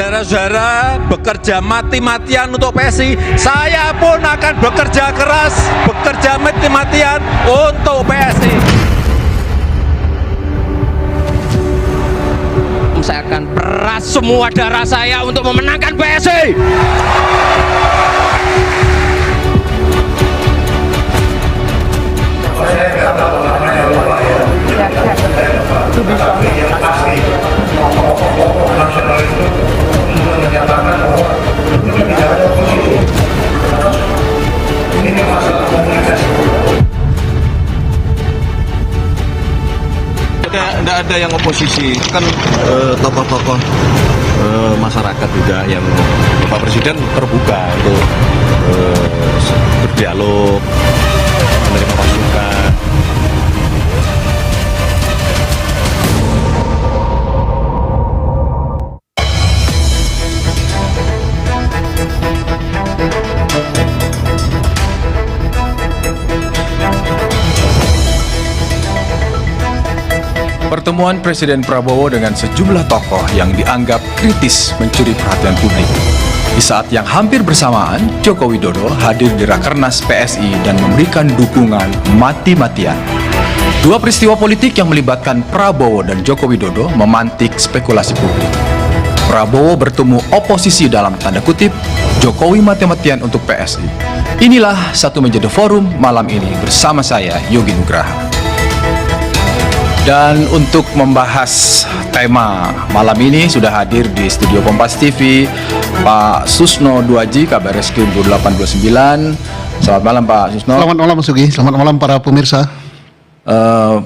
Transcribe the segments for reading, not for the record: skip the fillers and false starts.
Saudara-saudara bekerja mati-matian untuk PSI, saya pun akan bekerja keras, bekerja mati-matian untuk PSI. Saya akan peras semua darah saya untuk memenangkan PSI. Tidak ada yang oposisi, kan tokoh-tokoh masyarakat juga yang Bapak Presiden terbuka untuk berdialog, menerima masukan. Pertemuan Presiden Prabowo dengan sejumlah tokoh yang dianggap kritis mencuri perhatian publik. Di saat yang hampir bersamaan, Joko Widodo hadir di Rakernas PSI dan memberikan dukungan mati-matian. Dua peristiwa politik yang melibatkan Prabowo dan Joko Widodo memantik spekulasi publik. Prabowo bertemu oposisi dalam tanda kutip, Jokowi mati-matian untuk PSI. Inilah Satu Meja The Forum malam ini bersama saya, Yogi Nugraha. Dan untuk membahas tema malam ini sudah hadir di studio Kompas TV Pak Susno Duaji, Kabar Reskrim 829. Selamat malam Pak Susno. Selamat malam Mas Yogi, selamat malam para pemirsa.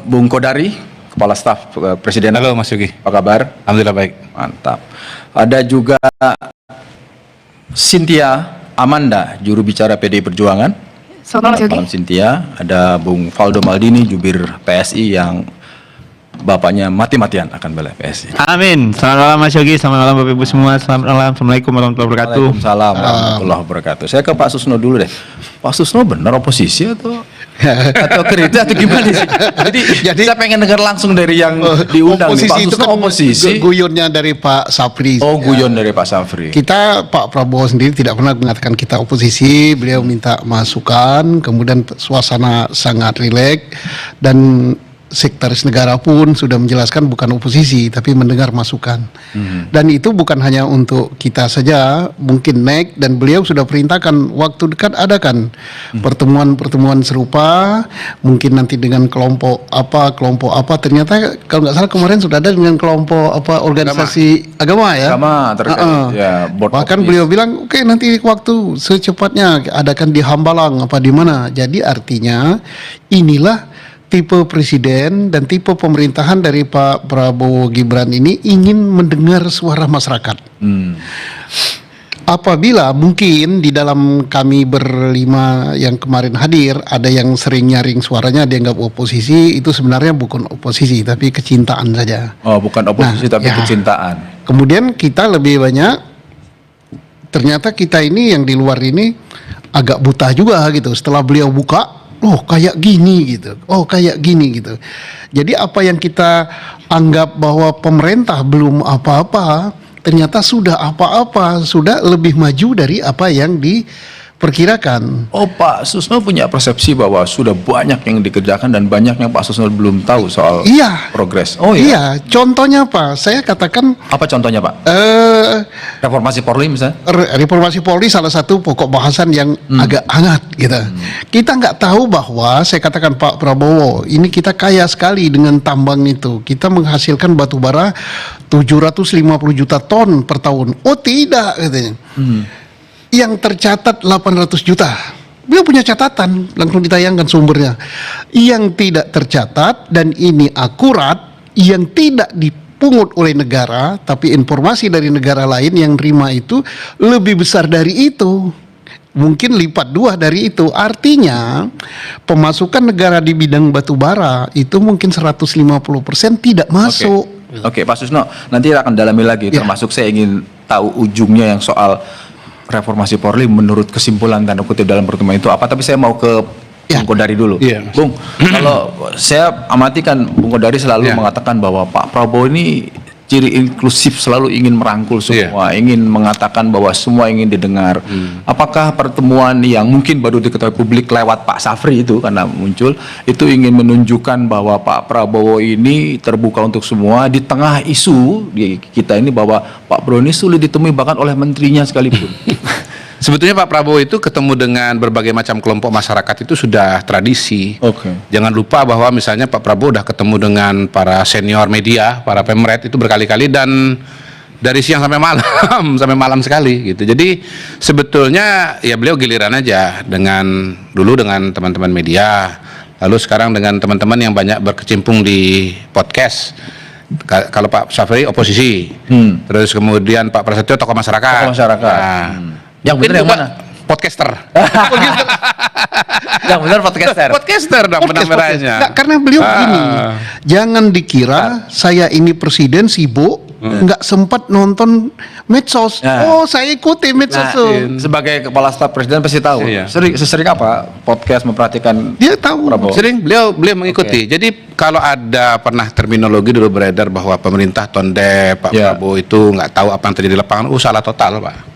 Bung Kodari, Kepala Staf Presiden. Halo Mas Yogi. Apa kabar? Alhamdulillah baik. Mantap. Ada juga Cynthia Amanda, juru bicara PDI Perjuangan. Selamat malam Cynthia. Ada Bung Valdo Maldini, jubir PSI yang bapaknya mati-matian akan bela PSI. Amin. Selamat malam Mas Yogi, selamat malam Bapak Ibu semua. Selamat malam. Assalamualaikum warahmatullahi wabarakatuh. Waalaikumsalam warahmatullahi wabarakatuh. Saya ke Pak Susno dulu deh. Pak Susno benar oposisi atau kritis atau gimana sih? Jadi saya pengen dengar langsung dari yang diundang nih. Pak Itu Susno kan oposisi. guyonnya dari Pak Sapri. Oh, guyon dari Pak Sapri. Kita, Pak Prabowo sendiri tidak pernah mengatakan kita oposisi. Beliau minta masukan, kemudian suasana sangat rileks, dan sekretaris negara pun sudah menjelaskan bukan oposisi tapi mendengar masukan. Dan itu bukan hanya untuk kita saja, mungkin naik, dan beliau sudah perintahkan waktu dekat adakan pertemuan-pertemuan serupa, mungkin nanti dengan kelompok apa, ternyata kalau nggak salah kemarin sudah ada dengan kelompok apa organisasi agama ya. Agama terkait ya, bahkan beliau bilang oke, nanti waktu secepatnya adakan di Hambalang apa di mana. Jadi artinya inilah tipe presiden dan tipe pemerintahan dari Pak Prabowo Gibran ini ingin mendengar suara masyarakat. Apabila mungkin di dalam kami berlima yang kemarin hadir ada yang sering nyaring suaranya dianggap oposisi, itu sebenarnya bukan oposisi tapi kecintaan saja. Oh, bukan oposisi tapi kecintaan. Kemudian kita lebih banyak, ternyata kita ini yang di luar ini agak buta juga gitu. Setelah beliau buka, oh kayak gini gitu, oh kayak gini gitu. Jadi apa yang kita anggap bahwa pemerintah belum apa-apa, ternyata sudah apa-apa, sudah lebih maju dari apa yang diperkirakan. Oh, Pak Susno punya persepsi bahwa sudah banyak yang dikerjakan dan banyak yang Pak Susno belum tahu soal progres. Oh iya. Contohnya apa? Saya katakan. Apa contohnya Pak? Reformasi Polri misalnya? Reformasi Polri salah satu pokok bahasan yang agak hangat gitu. Kita nggak tahu bahwa saya katakan Pak Prabowo ini kita kaya sekali dengan tambang itu. Kita menghasilkan batu bara 750 juta ton per tahun. Oh tidak katanya. Yang tercatat 800 juta. Beliau punya catatan, langsung ditayangkan sumbernya. Yang tidak tercatat dan ini akurat, yang tidak dipungut oleh negara, tapi informasi dari negara lain yang terima itu lebih besar dari itu. Mungkin lipat dua dari itu. Artinya pemasukan negara di bidang batu bara itu mungkin 150% tidak masuk. Oke, Pak Susno, nanti akan dalami lagi. Termasuk saya ingin tahu ujungnya yang soal reformasi Polri menurut kesimpulan tanda kutip dalam pertemuan itu apa. Tapi saya mau ke Bung Kodari dulu. Bung, kalau saya amati kan Bung Kodari selalu mengatakan bahwa Pak Prabowo ini ciri inklusif, selalu ingin merangkul semua, ingin mengatakan bahwa semua ingin didengar. Apakah pertemuan yang mungkin baru diketahui publik lewat Pak Safri itu karena muncul, itu ingin menunjukkan bahwa Pak Prabowo ini terbuka untuk semua di tengah isu di kita ini bahwa Pak Prabowo ini sulit ditemui bahkan oleh menterinya sekalipun? Sebetulnya Pak Prabowo itu ketemu dengan berbagai macam kelompok masyarakat itu sudah tradisi. Jangan lupa bahwa misalnya Pak Prabowo sudah ketemu dengan para senior media, para pemret itu berkali-kali dan dari siang sampai malam, sampai malam sekali gitu. Jadi sebetulnya ya beliau giliran aja dulu dengan teman-teman media, lalu sekarang dengan teman-teman yang banyak berkecimpung di podcast. Kalau Pak Safri oposisi, terus kemudian Pak Prasetyo tokoh masyarakat. Nah, yang benar yang mana? Podcaster. Yang benar podcaster. Podcaster dong penampilannya. Nggak, karena beliau begini, jangan dikira saya ini presiden sibuk, nggak sempat nonton medsos. Oh, saya ikuti medsos tuh. Sebagai kepala staf presiden pasti tahu. Iya. Sering apa podcast memperhatikan Dia tahu. Prabowo? Sering beliau mengikuti. Jadi kalau ada pernah terminologi dulu beredar bahwa pemerintah tondep, Pak Prabowo itu nggak tahu apa yang terjadi di lapangan, salah total Pak.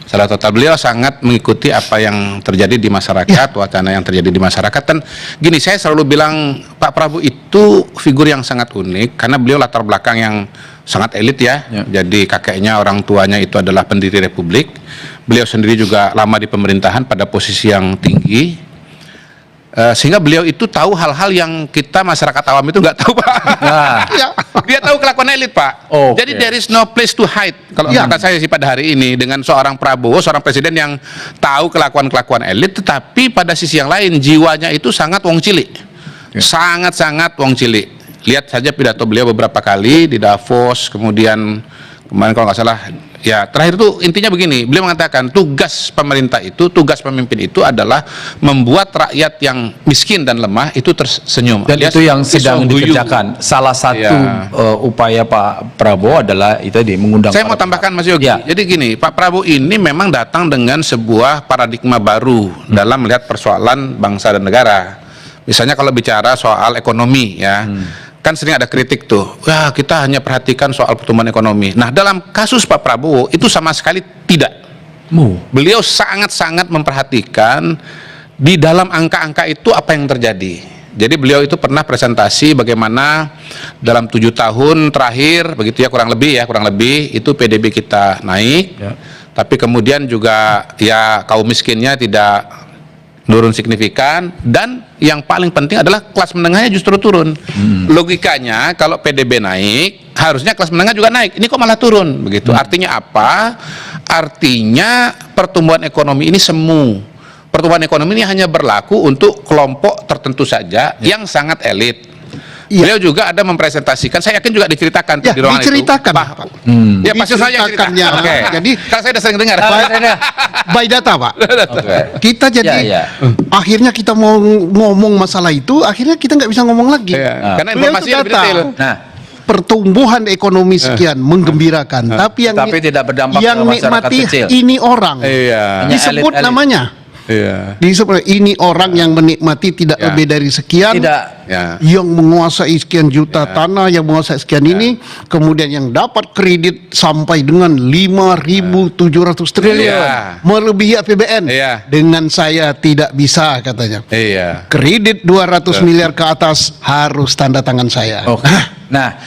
Salah total. Beliau sangat mengikuti apa yang terjadi di masyarakat, wacana yang terjadi di masyarakat. Dan gini, saya selalu bilang Pak Prabowo itu figur yang sangat unik karena beliau latar belakang yang sangat elit ya. Jadi kakeknya, orang tuanya itu adalah pendiri republik. Beliau sendiri juga lama di pemerintahan pada posisi yang tinggi. Sehingga beliau itu tahu hal-hal yang kita masyarakat awam itu nggak tahu Pak. Dia tahu kelakuan elit Pak. Jadi there is no place to hide. Kalau kata saya sih pada hari ini dengan seorang Prabowo, seorang presiden yang tahu kelakuan elit, tetapi pada sisi yang lain jiwanya itu sangat wong cilik, sangat-sangat wong cilik. Lihat saja pidato beliau beberapa kali di Davos, kemudian kemarin kalau nggak salah. Ya, terakhir itu intinya begini, beliau mengatakan tugas pemerintah itu, tugas pemimpin itu adalah membuat rakyat yang miskin dan lemah itu tersenyum. Dan itu yang sedang dikerjakan. Salah satu upaya Pak Prabowo adalah itu mengundang. Saya mau tambahkan Mas Yogi. Jadi gini, Pak Prabowo ini memang datang dengan sebuah paradigma baru dalam melihat persoalan bangsa dan negara. Misalnya kalau bicara soal ekonomi ya. Kan sering ada kritik tuh, wah kita hanya perhatikan soal pertumbuhan ekonomi. Nah dalam kasus Pak Prabowo itu sama sekali tidak. Beliau sangat-sangat memperhatikan di dalam angka-angka itu apa yang terjadi. Jadi beliau itu pernah presentasi bagaimana dalam 7 tahun terakhir, begitu ya kurang lebih itu PDB kita naik, tapi kemudian juga ya kaum miskinnya tidak turun signifikan, dan yang paling penting adalah kelas menengahnya justru turun. Logikanya kalau PDB naik, harusnya kelas menengah juga naik. Ini kok malah turun begitu. Artinya apa? Artinya pertumbuhan ekonomi ini semu. Pertumbuhan ekonomi ini hanya berlaku untuk kelompok tertentu saja yang sangat elit. Beliau juga ada mempresentasikan, saya yakin juga diceritakan di ruangan diceritakan, itu. Pak. Ya pasti saya ceritakan. Jadi kalau saya udah sering dengar. by data Pak. Kita jadi akhirnya kita mau ngomong masalah itu, akhirnya kita nggak bisa ngomong lagi. Karena informasinya lebih detail. Pertumbuhan ekonomi sekian menggembirakan, tapi tidak berdampak yang ke masyarakat nikmati kecil. ini orang disebut elit. namanya. Disebut ini orang yang menikmati tidak lebih dari sekian, yang menguasai sekian juta tanah, yang menguasai sekian ini, kemudian yang dapat kredit sampai dengan 5.700 triliun, melebihi APBN. Dengan saya tidak bisa katanya. Kredit 200 miliar ke atas harus tanda tangan saya. Nah,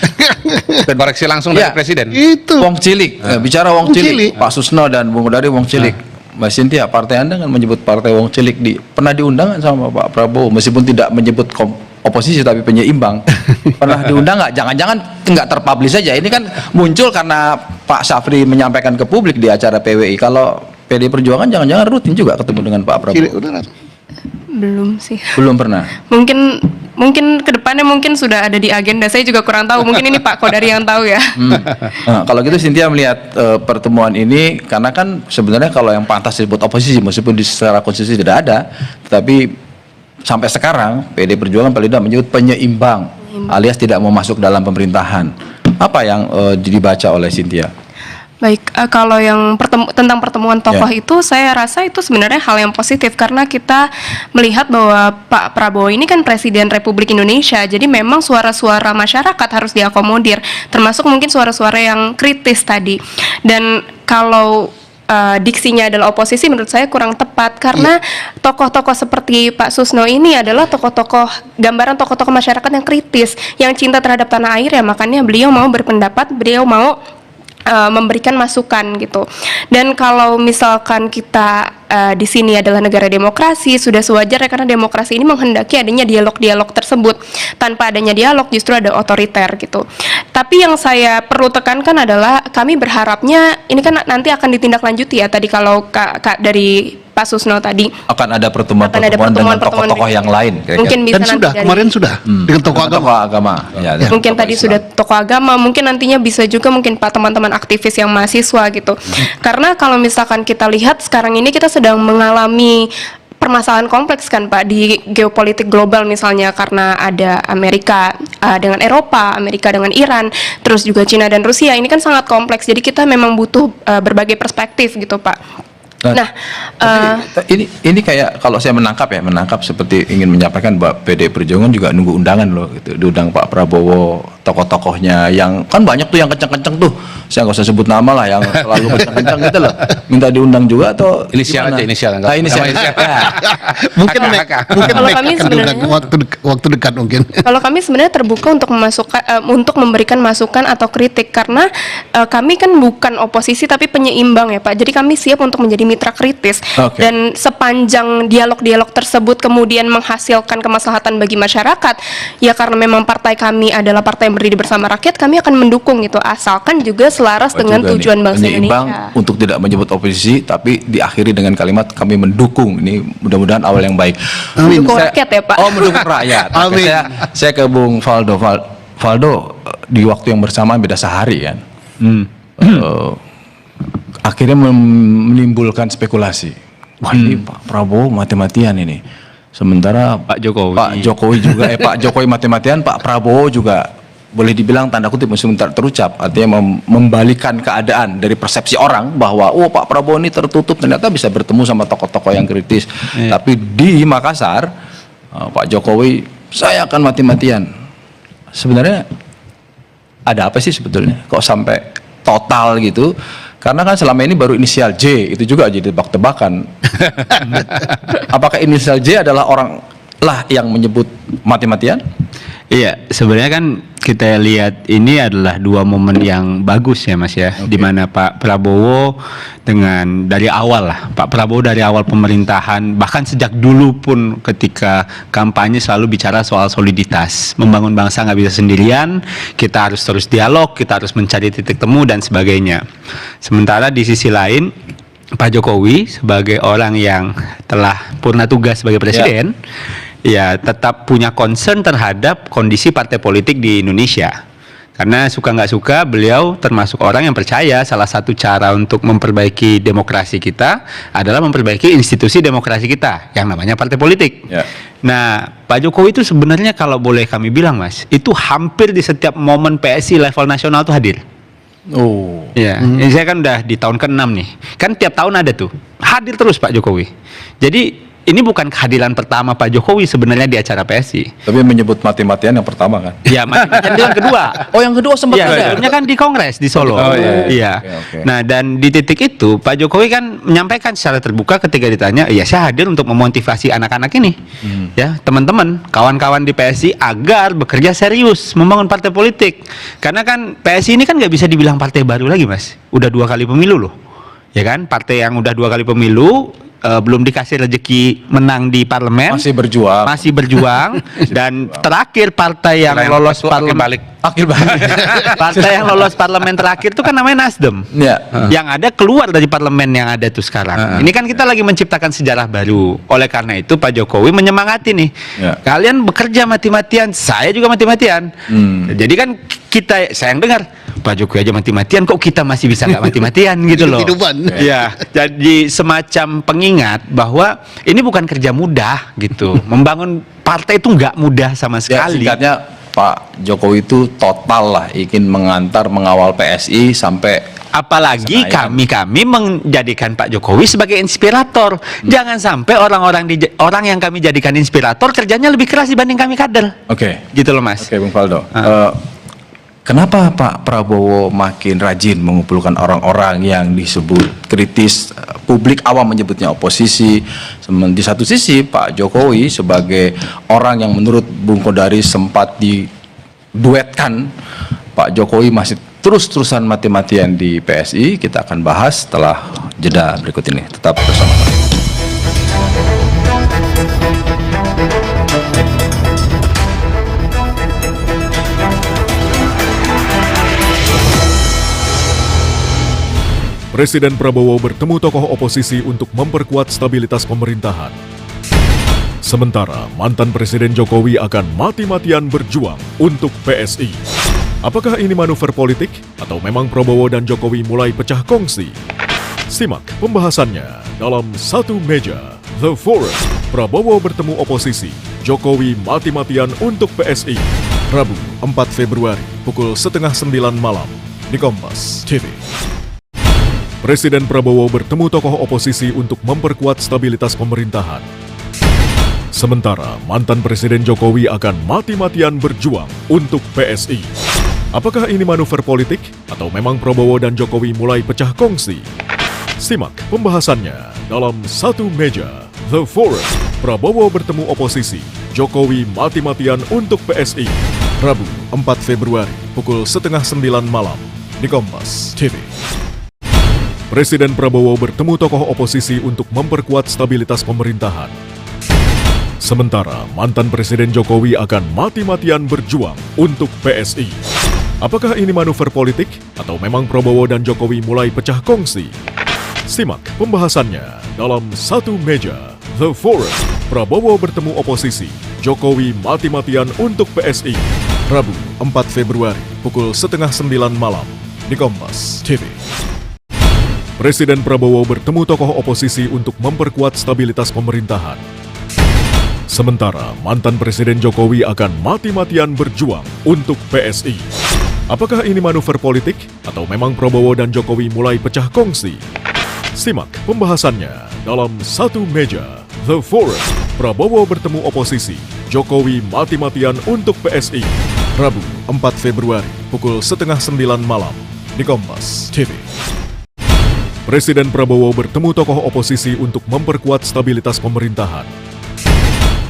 koreksi langsung dari presiden. Itu wong cilik. Bicara wong cilik, Pak Susno dan Bung Kodari wong cilik. Mbak Cynthia, partai Anda kan menyebut partai wong cilik pernah diundang sama Pak Prabowo meskipun tidak menyebut oposisi tapi penyeimbang. Pernah diundang nggak? Jangan-jangan nggak terpublish saja. Ini kan muncul karena Pak Safri menyampaikan ke publik di acara PWI. Kalau PD Perjuangan jangan-jangan rutin juga ketemu dengan Pak Prabowo. Belum sih. Belum pernah. Mungkin kedepannya mungkin sudah ada di agenda. Saya juga kurang tahu. Mungkin ini Pak Kodari yang tahu ya. Nah, kalau gitu Cynthia melihat pertemuan ini, karena kan sebenarnya kalau yang pantas disebut oposisi meskipun di secara konstitusi tidak ada, tetapi sampai sekarang PD Perjuangan paling tidak menyebut penyeimbang alias tidak mau masuk dalam pemerintahan. Apa yang dibaca oleh Cynthia? Baik, kalau yang tentang pertemuan tokoh itu, saya rasa itu sebenarnya hal yang positif karena kita melihat bahwa Pak Prabowo ini kan Presiden Republik Indonesia, jadi memang suara-suara masyarakat harus diakomodir, termasuk mungkin suara-suara yang kritis tadi. Dan kalau diksinya adalah oposisi, menurut saya kurang tepat karena tokoh-tokoh seperti Pak Susno ini adalah gambaran tokoh-tokoh masyarakat yang kritis, yang cinta terhadap tanah air, ya makanya beliau mau berpendapat, beliau mau memberikan masukan gitu. Dan kalau misalkan kita di sini adalah negara demokrasi, sudah sewajarnya karena demokrasi ini menghendaki adanya dialog-dialog tersebut. Tanpa adanya dialog justru ada otoriter gitu. Tapi yang saya perlu tekankan adalah kami berharapnya ini kan nanti akan ditindaklanjuti ya, tadi kalau dari Pak Susno tadi Akan ada pertemuan-pertemuan dengan tokoh-tokoh yang lain kira-kira. mungkin bisa Dan nanti sudah, dari- kemarin sudah dengan tokoh agama. agama. Ya, mungkin tokoh tadi Islam. sudah tokoh agama, mungkin nantinya bisa juga mungkin Pak teman-teman aktivis yang mahasiswa gitu. Karena kalau misalkan kita lihat sekarang ini kita sedang mengalami permasalahan kompleks kan Pak di geopolitik global, misalnya karena ada Amerika dengan Eropa, Amerika dengan Iran, terus juga Cina dan Rusia. Ini kan sangat kompleks. Jadi kita memang butuh berbagai perspektif gitu Pak. Nah, Tapi ini kayak kalau saya menangkap seperti ingin menyampaikan bahwa PD Perjuangan juga nunggu undangan loh gitu, diundang Pak Prabowo, tokoh-tokohnya yang kan banyak tuh yang kenceng-kenceng tuh, saya nggak usah sebut nama lah, yang selalu kenceng-kenceng gitu loh, minta diundang juga atau Inisial gimana? aja, inisial, enggak. Nah, inisial. Nama inisial. Mungkin Kalau kami akan sebenarnya- diundang waktu dekat mungkin. kalau kami sebenarnya terbuka untuk untuk memberikan masukan atau kritik karena kami kan bukan oposisi tapi penyeimbang ya Pak. Jadi kami siap untuk menjadi mitra kritis. Oke. Dan sepanjang dialog-dialog tersebut kemudian menghasilkan kemaslahatan bagi masyarakat, ya karena memang partai kami adalah partai yang berdiri bersama rakyat, kami akan mendukung itu asalkan juga selaras dengan Juga nih, tujuan bangsa penyeimbang Indonesia. untuk tidak menyebut oposisi tapi diakhiri dengan kalimat kami mendukung. Ini mudah-mudahan awal yang baik. Mendukung rakyat ya Pak. Oh, mendukung rakyat. Oke, Amin. saya ke Bung Valdo. Valdo, di waktu yang bersamaan beda sehari kan. Akhirnya menimbulkan spekulasi. Wah, ini Pak Prabowo mati-matian ini. Sementara Pak Jokowi. Pak Jokowi juga Pak Jokowi mati-matian, Pak Prabowo juga boleh dibilang tanda kutip sebentar terucap, artinya membalikan keadaan dari persepsi orang bahwa oh Pak Prabowo ini tertutup, ternyata bisa bertemu sama tokoh-tokoh yang kritis. Tapi di Makassar Pak Jokowi saya akan mati-matian. Sebenarnya ada apa sih sebetulnya kok sampai total gitu? Karena kan selama ini baru inisial J, itu juga jadi tebak-tebakan. Apakah inisial J adalah orang lah yang menyebut mati-matian? Iya, sebenarnya kan kita lihat ini adalah dua momen yang bagus ya Mas ya, di mana Pak Prabowo dari awal lah, Pak Prabowo dari awal pemerintahan, bahkan sejak dulu pun ketika kampanye selalu bicara soal soliditas, membangun bangsa nggak bisa sendirian, kita harus terus dialog, kita harus mencari titik temu dan sebagainya. Sementara di sisi lain, Pak Jokowi sebagai orang yang telah purna tugas sebagai presiden, ya tetap punya concern terhadap kondisi partai politik di Indonesia. Karena suka nggak suka beliau termasuk orang yang percaya salah satu cara untuk memperbaiki demokrasi kita adalah memperbaiki institusi demokrasi kita yang namanya partai politik. Ya. Nah, Pak Jokowi itu sebenarnya kalau boleh kami bilang Mas, itu hampir di setiap momen PSI level nasional tuh hadir. Oh. Iya, ini saya kan udah di tahun ke-6 nih. Kan tiap tahun ada tuh. Hadir terus Pak Jokowi. Jadi ini bukan kehadiran pertama Pak Jokowi sebenarnya di acara PSI. Tapi menyebut mati-matian yang pertama kan? Ya, mati-matian itu yang kedua. Oh, yang kedua sempat Iya, ada. sebelumnya kan di Kongres di Solo. Oh, iya. Iya. Oke. Nah, dan di titik itu Pak Jokowi kan menyampaikan secara terbuka ketika ditanya, "Ya, saya hadir untuk memotivasi anak-anak ini." Ya, teman-teman, kawan-kawan di PSI agar bekerja serius membangun partai politik. Karena kan PSI ini kan nggak bisa dibilang partai baru lagi, Mas. Udah 2 kali pemilu loh. Ya kan? Partai yang udah 2 kali pemilu belum dikasih rezeki menang di parlemen, Masih berjuang. dan terakhir partai yang lolos parlemen partai yang lolos parlemen terakhir itu kan namanya Nasdem. Ya. Yang ada keluar dari parlemen yang ada tuh sekarang. Ini kan kita lagi menciptakan sejarah baru. Oleh karena itu Pak Jokowi menyemangati nih. Ya. Kalian bekerja mati-matian, saya juga mati-matian. Jadi kan saya yang dengar Pak Jokowi aja mati-matian, kok kita masih bisa nggak mati-matian gitu loh. Hidup-hidupan. Ya, jadi semacam pengingat bahwa ini bukan kerja mudah gitu. Membangun partai itu nggak mudah sama Ya, sekali. singkatnya Pak Jokowi itu total lah ingin mengawal PSI sampai Apalagi Senayan. kami menjadikan Pak Jokowi sebagai inspirator. Jangan sampai orang yang kami jadikan inspirator kerjanya lebih keras dibanding kami kader. Oke. Gitu loh Mas. Oke, Bung Faldo. Kenapa Pak Prabowo makin rajin mengumpulkan orang-orang yang disebut kritis, publik awam menyebutnya oposisi. Di satu sisi Pak Jokowi sebagai orang yang menurut Bung Kodari sempat diduetkan, Pak Jokowi masih terus-terusan mati-matian di PSI. Kita akan bahas setelah jeda berikut ini. Tetap bersama kami. Presiden Prabowo bertemu tokoh oposisi untuk memperkuat stabilitas pemerintahan. Sementara mantan Presiden Jokowi akan mati-matian berjuang untuk PSI. Apakah ini manuver politik atau memang Prabowo dan Jokowi mulai pecah kongsi? Simak pembahasannya dalam Satu Meja The Forum. Prabowo bertemu oposisi, Jokowi mati-matian untuk PSI. Rabu 4 Februari pukul 8:30 malam di Kompas TV. Presiden Prabowo bertemu tokoh oposisi untuk memperkuat stabilitas pemerintahan. Sementara mantan Presiden Jokowi akan mati-matian berjuang untuk PSI. Apakah ini manuver politik atau memang Prabowo dan Jokowi mulai pecah kongsi? Simak pembahasannya dalam Satu Meja The Forum. Prabowo bertemu oposisi, Jokowi mati-matian untuk PSI. Rabu 4 Februari pukul 8:30 malam di Kompas TV. Presiden Prabowo bertemu tokoh oposisi untuk memperkuat stabilitas pemerintahan. Sementara mantan Presiden Jokowi akan mati-matian berjuang untuk PSI. Apakah ini manuver politik atau memang Prabowo dan Jokowi mulai pecah kongsi? Simak pembahasannya dalam Satu Meja The Forum. Prabowo bertemu oposisi, Jokowi mati-matian untuk PSI. Rabu 4 Februari pukul 8:30 malam di Kompas TV. Presiden Prabowo bertemu tokoh oposisi untuk memperkuat stabilitas pemerintahan. Sementara mantan Presiden Jokowi akan mati-matian berjuang untuk PSI. Apakah ini manuver politik atau memang Prabowo dan Jokowi mulai pecah kongsi? Simak pembahasannya dalam Satu Meja The Forum. Prabowo bertemu oposisi, Jokowi mati-matian untuk PSI. Rabu 4 Februari pukul 8:30 malam di Kompas TV. Presiden Prabowo bertemu tokoh oposisi untuk memperkuat stabilitas pemerintahan.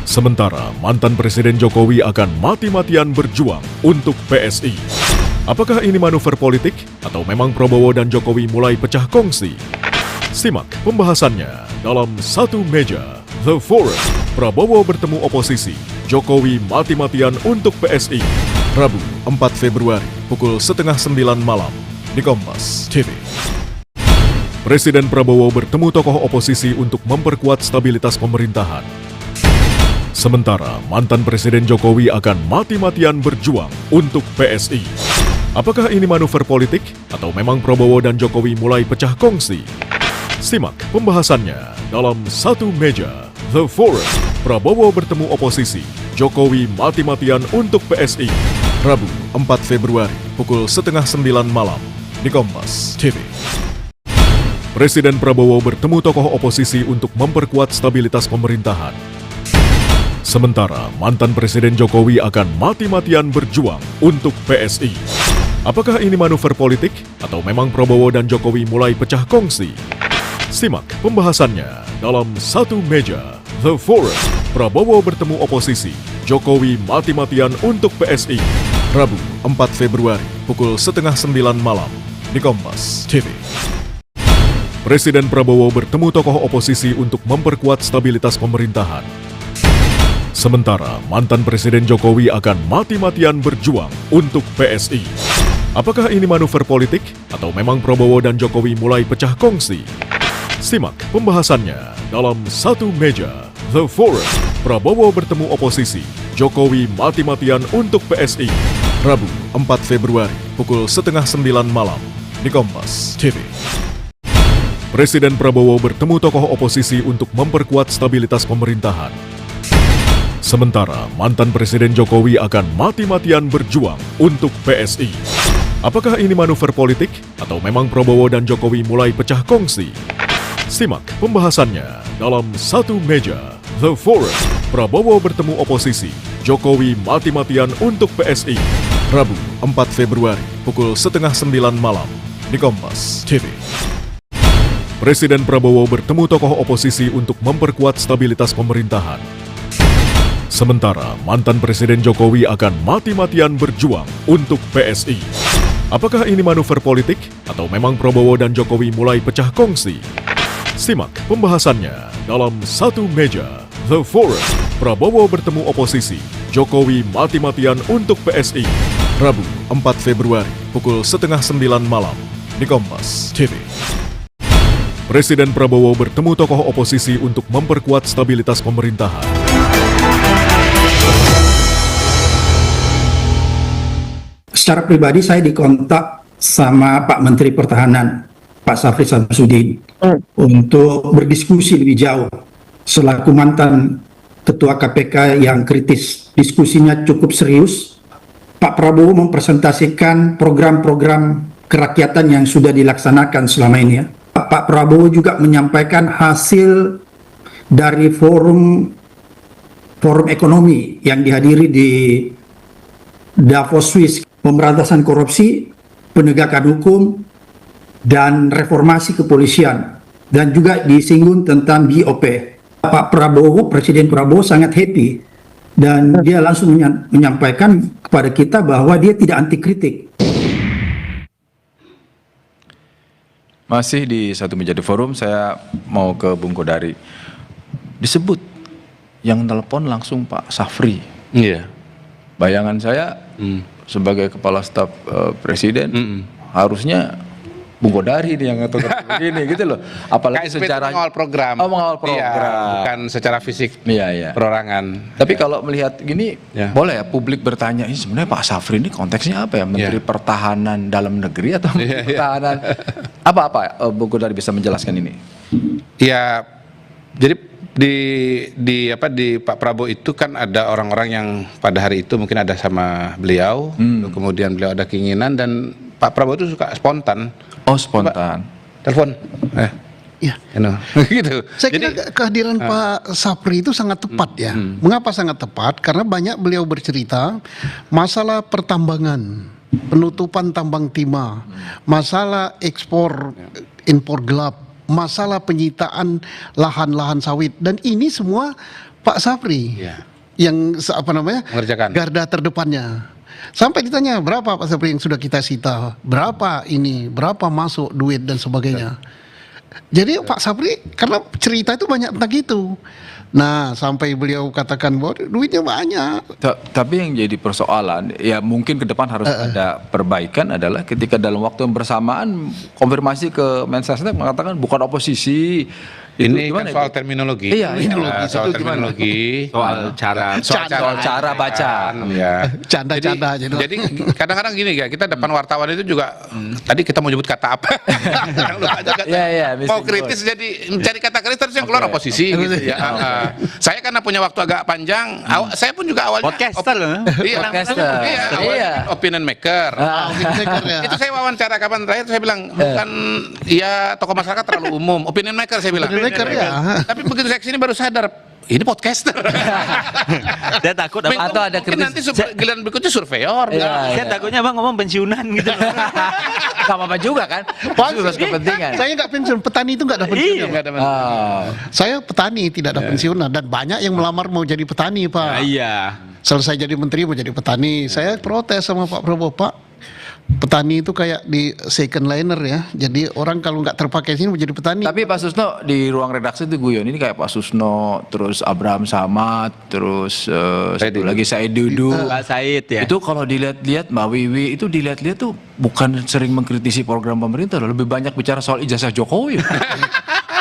Sementara mantan Presiden Jokowi akan mati-matian berjuang untuk PSI. Apakah ini manuver politik atau memang Prabowo dan Jokowi mulai pecah kongsi? Simak pembahasannya dalam Satu Meja The Forum. Prabowo bertemu oposisi, Jokowi mati-matian untuk PSI. Rabu 4 Februari pukul 8:30 malam di Kompas TV. Presiden Prabowo bertemu tokoh oposisi untuk memperkuat stabilitas pemerintahan. Sementara mantan Presiden Jokowi akan mati-matian berjuang untuk PSI. Apakah ini manuver politik atau memang Prabowo dan Jokowi mulai pecah kongsi? Simak pembahasannya dalam Satu Meja The Forum. Prabowo bertemu oposisi, Jokowi mati-matian untuk PSI. Rabu 4 Februari pukul 8:30 malam di Kompas TV. Presiden Prabowo bertemu tokoh oposisi untuk memperkuat stabilitas pemerintahan. Sementara mantan Presiden Jokowi akan mati-matian berjuang untuk PSI. Apakah ini manuver politik atau memang Prabowo dan Jokowi mulai pecah kongsi? Simak pembahasannya dalam Satu Meja The Forum. Prabowo bertemu oposisi, Jokowi mati-matian untuk PSI. Rabu 4 Februari pukul 8:30 malam di Kompas TV. Presiden Prabowo bertemu tokoh oposisi untuk memperkuat stabilitas pemerintahan. Sementara mantan Presiden Jokowi akan mati-matian berjuang untuk PSI. Apakah ini manuver politik atau memang Prabowo dan Jokowi mulai pecah kongsi? Simak pembahasannya dalam Satu Meja The Forum. Prabowo bertemu oposisi, Jokowi mati-matian untuk PSI. Rabu 4 Februari pukul 8:30 malam di Kompas TV. Presiden Prabowo bertemu tokoh oposisi untuk memperkuat stabilitas pemerintahan. Sementara mantan Presiden Jokowi akan mati-matian berjuang untuk PSI. Apakah ini manuver politik atau memang Prabowo dan Jokowi mulai pecah kongsi? Simak pembahasannya dalam Satu Meja The Forum. Prabowo bertemu oposisi, Jokowi mati-matian untuk PSI. Rabu 4 Februari pukul 8:30 malam di Kompas TV. Presiden Prabowo bertemu tokoh oposisi untuk memperkuat stabilitas pemerintahan. Sementara mantan Presiden Jokowi akan mati-matian berjuang untuk PSI. Apakah ini manuver politik atau memang Prabowo dan Jokowi mulai pecah kongsi? Simak pembahasannya dalam Satu Meja The Forum. Prabowo bertemu oposisi, Jokowi mati-matian untuk PSI. Rabu 4 Februari pukul 8:30 malam di Kompas TV. Presiden Prabowo bertemu tokoh oposisi untuk memperkuat stabilitas pemerintahan. Secara pribadi saya dikontak sama Pak Menteri Pertahanan, Pak Syafri Samsudin, untuk berdiskusi lebih jauh selaku mantan Ketua KPK yang kritis. Diskusinya cukup serius. Pak Prabowo mempresentasikan program-program kerakyatan yang sudah dilaksanakan selama ini ya. Pak Prabowo juga menyampaikan hasil dari forum ekonomi yang dihadiri di Davos, Swiss, pemberantasan korupsi, penegakan hukum, dan reformasi kepolisian, dan juga disinggung tentang BOP. Pak Prabowo, Presiden Prabowo sangat happy, dan dia langsung menyampaikan kepada kita bahwa dia tidak anti kritik. Masih di Satu Meja The Forum, saya mau ke Bung Kodari. Disebut yang telepon langsung Pak Syafri. Iya. Bayangan saya sebagai kepala staf presiden harusnya Bung Kodari nih yang ngatur begini gitu loh. Apalagi KSP secara mengawal program. Oh, mengawal program. Iya, bukan secara fisik. Iya. Perorangan. Tapi Ya. kalau melihat gini, boleh ya publik bertanya, ini sebenarnya Pak Syafri ini konteksnya apa ya? Menteri Pertahanan dalam negeri atau Menteri Pertahanan? Apa Bung Kodari bisa menjelaskan ini? Ya, jadi di Pak Prabowo itu kan ada orang-orang yang pada hari itu mungkin ada sama beliau, kemudian beliau ada keinginan, dan Pak Prabowo itu suka spontan. Oh, spontan. Telepon. Ya. Gitu. Saya kira kehadiran Pak Syafri itu sangat tepat ya. Mengapa sangat tepat? Karena banyak beliau bercerita masalah pertambangan, penutupan tambang timah, masalah ekspor, impor gelap, masalah penyitaan lahan-lahan sawit, dan ini semua Pak Syafri yang mengerjakan. garda terdepannya. Sampai ditanya berapa Pak Syafri yang sudah kita sita, berapa ini, berapa masuk duit dan sebagainya. Jadi Pak Syafri karena cerita itu banyak tentang itu. Nah, sampai beliau katakan bahwa duitnya banyak. Tapi yang jadi persoalan, ya mungkin ke depan harus ada perbaikan adalah ketika dalam waktu yang bersamaan konfirmasi ke Mensesnek mengatakan bukan oposisi. Ini kan soal terminologi. Iya, soal terminologi. Soal cara baca. Ya. Canda-canda aja. Jadi kadang-kadang gini ya, kita depan wartawan itu juga tadi kita mau nyebut kata apa? Mau kritis jadi mencari kata kritis terus yang keluar oposisi gitu ya. Saya karena punya waktu agak panjang, saya pun juga awalnya podcaster loh. Iya, opinion maker. Itu saya wawancara kapan terakhir saya bilang bukan ya tokoh masyarakat terlalu umum, opinion maker saya bilang. Tapi begitu saya kesini baru sadar ini podcaster. Saya takut atau ada kritis. Nanti giliran berikutnya surveyor. Saya takutnya Bang ngomong pensiunan gitu. Gak apa-apa juga kan. Harus kepentingan. Saya nggak pensiun, petani itu nggak ada pensiun. Saya petani tidak ada pensiunan, dan banyak yang melamar mau jadi petani Pak. Iya. Selesai jadi menteri mau jadi petani. Saya protes sama Pak Prabowo, Pak. Petani itu kayak di second liner ya. Jadi orang kalau nggak terpakai sini menjadi petani. Tapi Pak Susno di ruang redaksi itu guyon ini kayak Pak Susno, terus Abraham Samad, terus satu lagi Said Dudu. Pak Said ya. Itu kalau dilihat-lihat Mbak Wiwi itu dilihat-lihat tuh bukan sering mengkritisi program pemerintah loh, lebih banyak bicara soal ijazah Jokowi.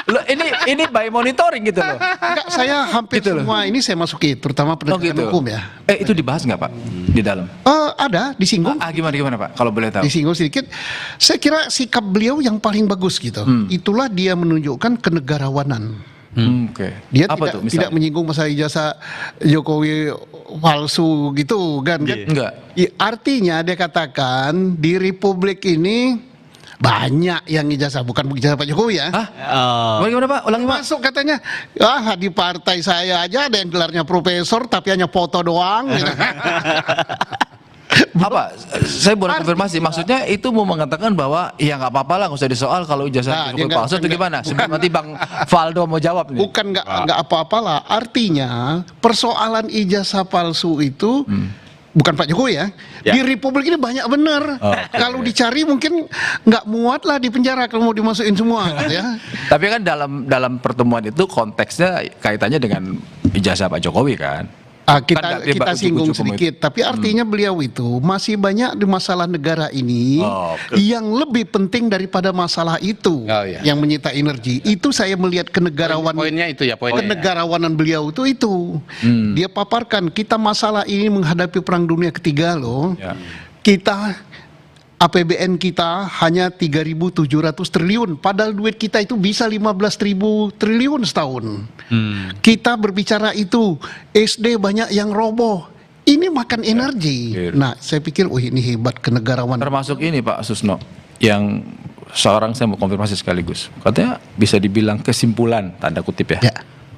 Loh, ini by monitoring gitu loh. Enggak, saya hampir gitu semua ini saya masuki, terutama pendidikan hukum ya. Itu dibahas nggak Pak di dalam? Ada, disinggung. Gimana Pak? Kalau boleh tahu. Disinggung sedikit. Saya kira sikap beliau yang paling bagus gitu. Itulah dia menunjukkan kenegarawanan. Oke. Dia Apa tidak, tuh, misalnya? tidak menyinggung masalah ijazah Jokowi palsu gitu kan. Enggak. Artinya dia katakan di Republik ini banyak yang ijazah, bukan ijazah Pak Jokowi ya. Bagaimana Pak? Ulangi Pak. Masuk katanya, di partai saya aja ada yang gelarnya profesor tapi hanya foto doang. Gitu. Apa? Saya boleh konfirmasi. Maksudnya itu mau mengatakan bahwa ya nggak apa-apa lah, nggak usah disoal kalau ijazah dia nggak- palsu itu gimana? Sebelum nanti Bang Valdo mau jawab nih. Bukan nggak apa-apalah. Artinya persoalan ijazah palsu itu bukan Pak Jokowi ya. Di Republik ini banyak bener. Kalau dicari mungkin nggak muat lah di penjara kalau mau dimasukin semua. Ya. Tapi kan dalam pertemuan itu konteksnya kaitannya dengan ijazah Pak Jokowi kan? Kita singgung sedikit, tapi artinya beliau itu masih banyak di masalah negara ini yang lebih penting daripada masalah itu yang menyita energi. Itu saya melihat Poinnya itu ya, poinnya. kenegarawanan beliau itu. Dia paparkan kita masalah ini menghadapi perang dunia ketiga loh. Kita APBN kita hanya 3.700 triliun, padahal duit kita itu bisa 15.000 triliun setahun. Kita berbicara itu, SD banyak yang roboh. Ini makan energi. Nah, saya pikir, ini hebat kenegarawanan. Termasuk ini Pak Susno, yang seorang saya mau konfirmasi sekaligus. Katanya bisa dibilang kesimpulan, tanda kutip ya.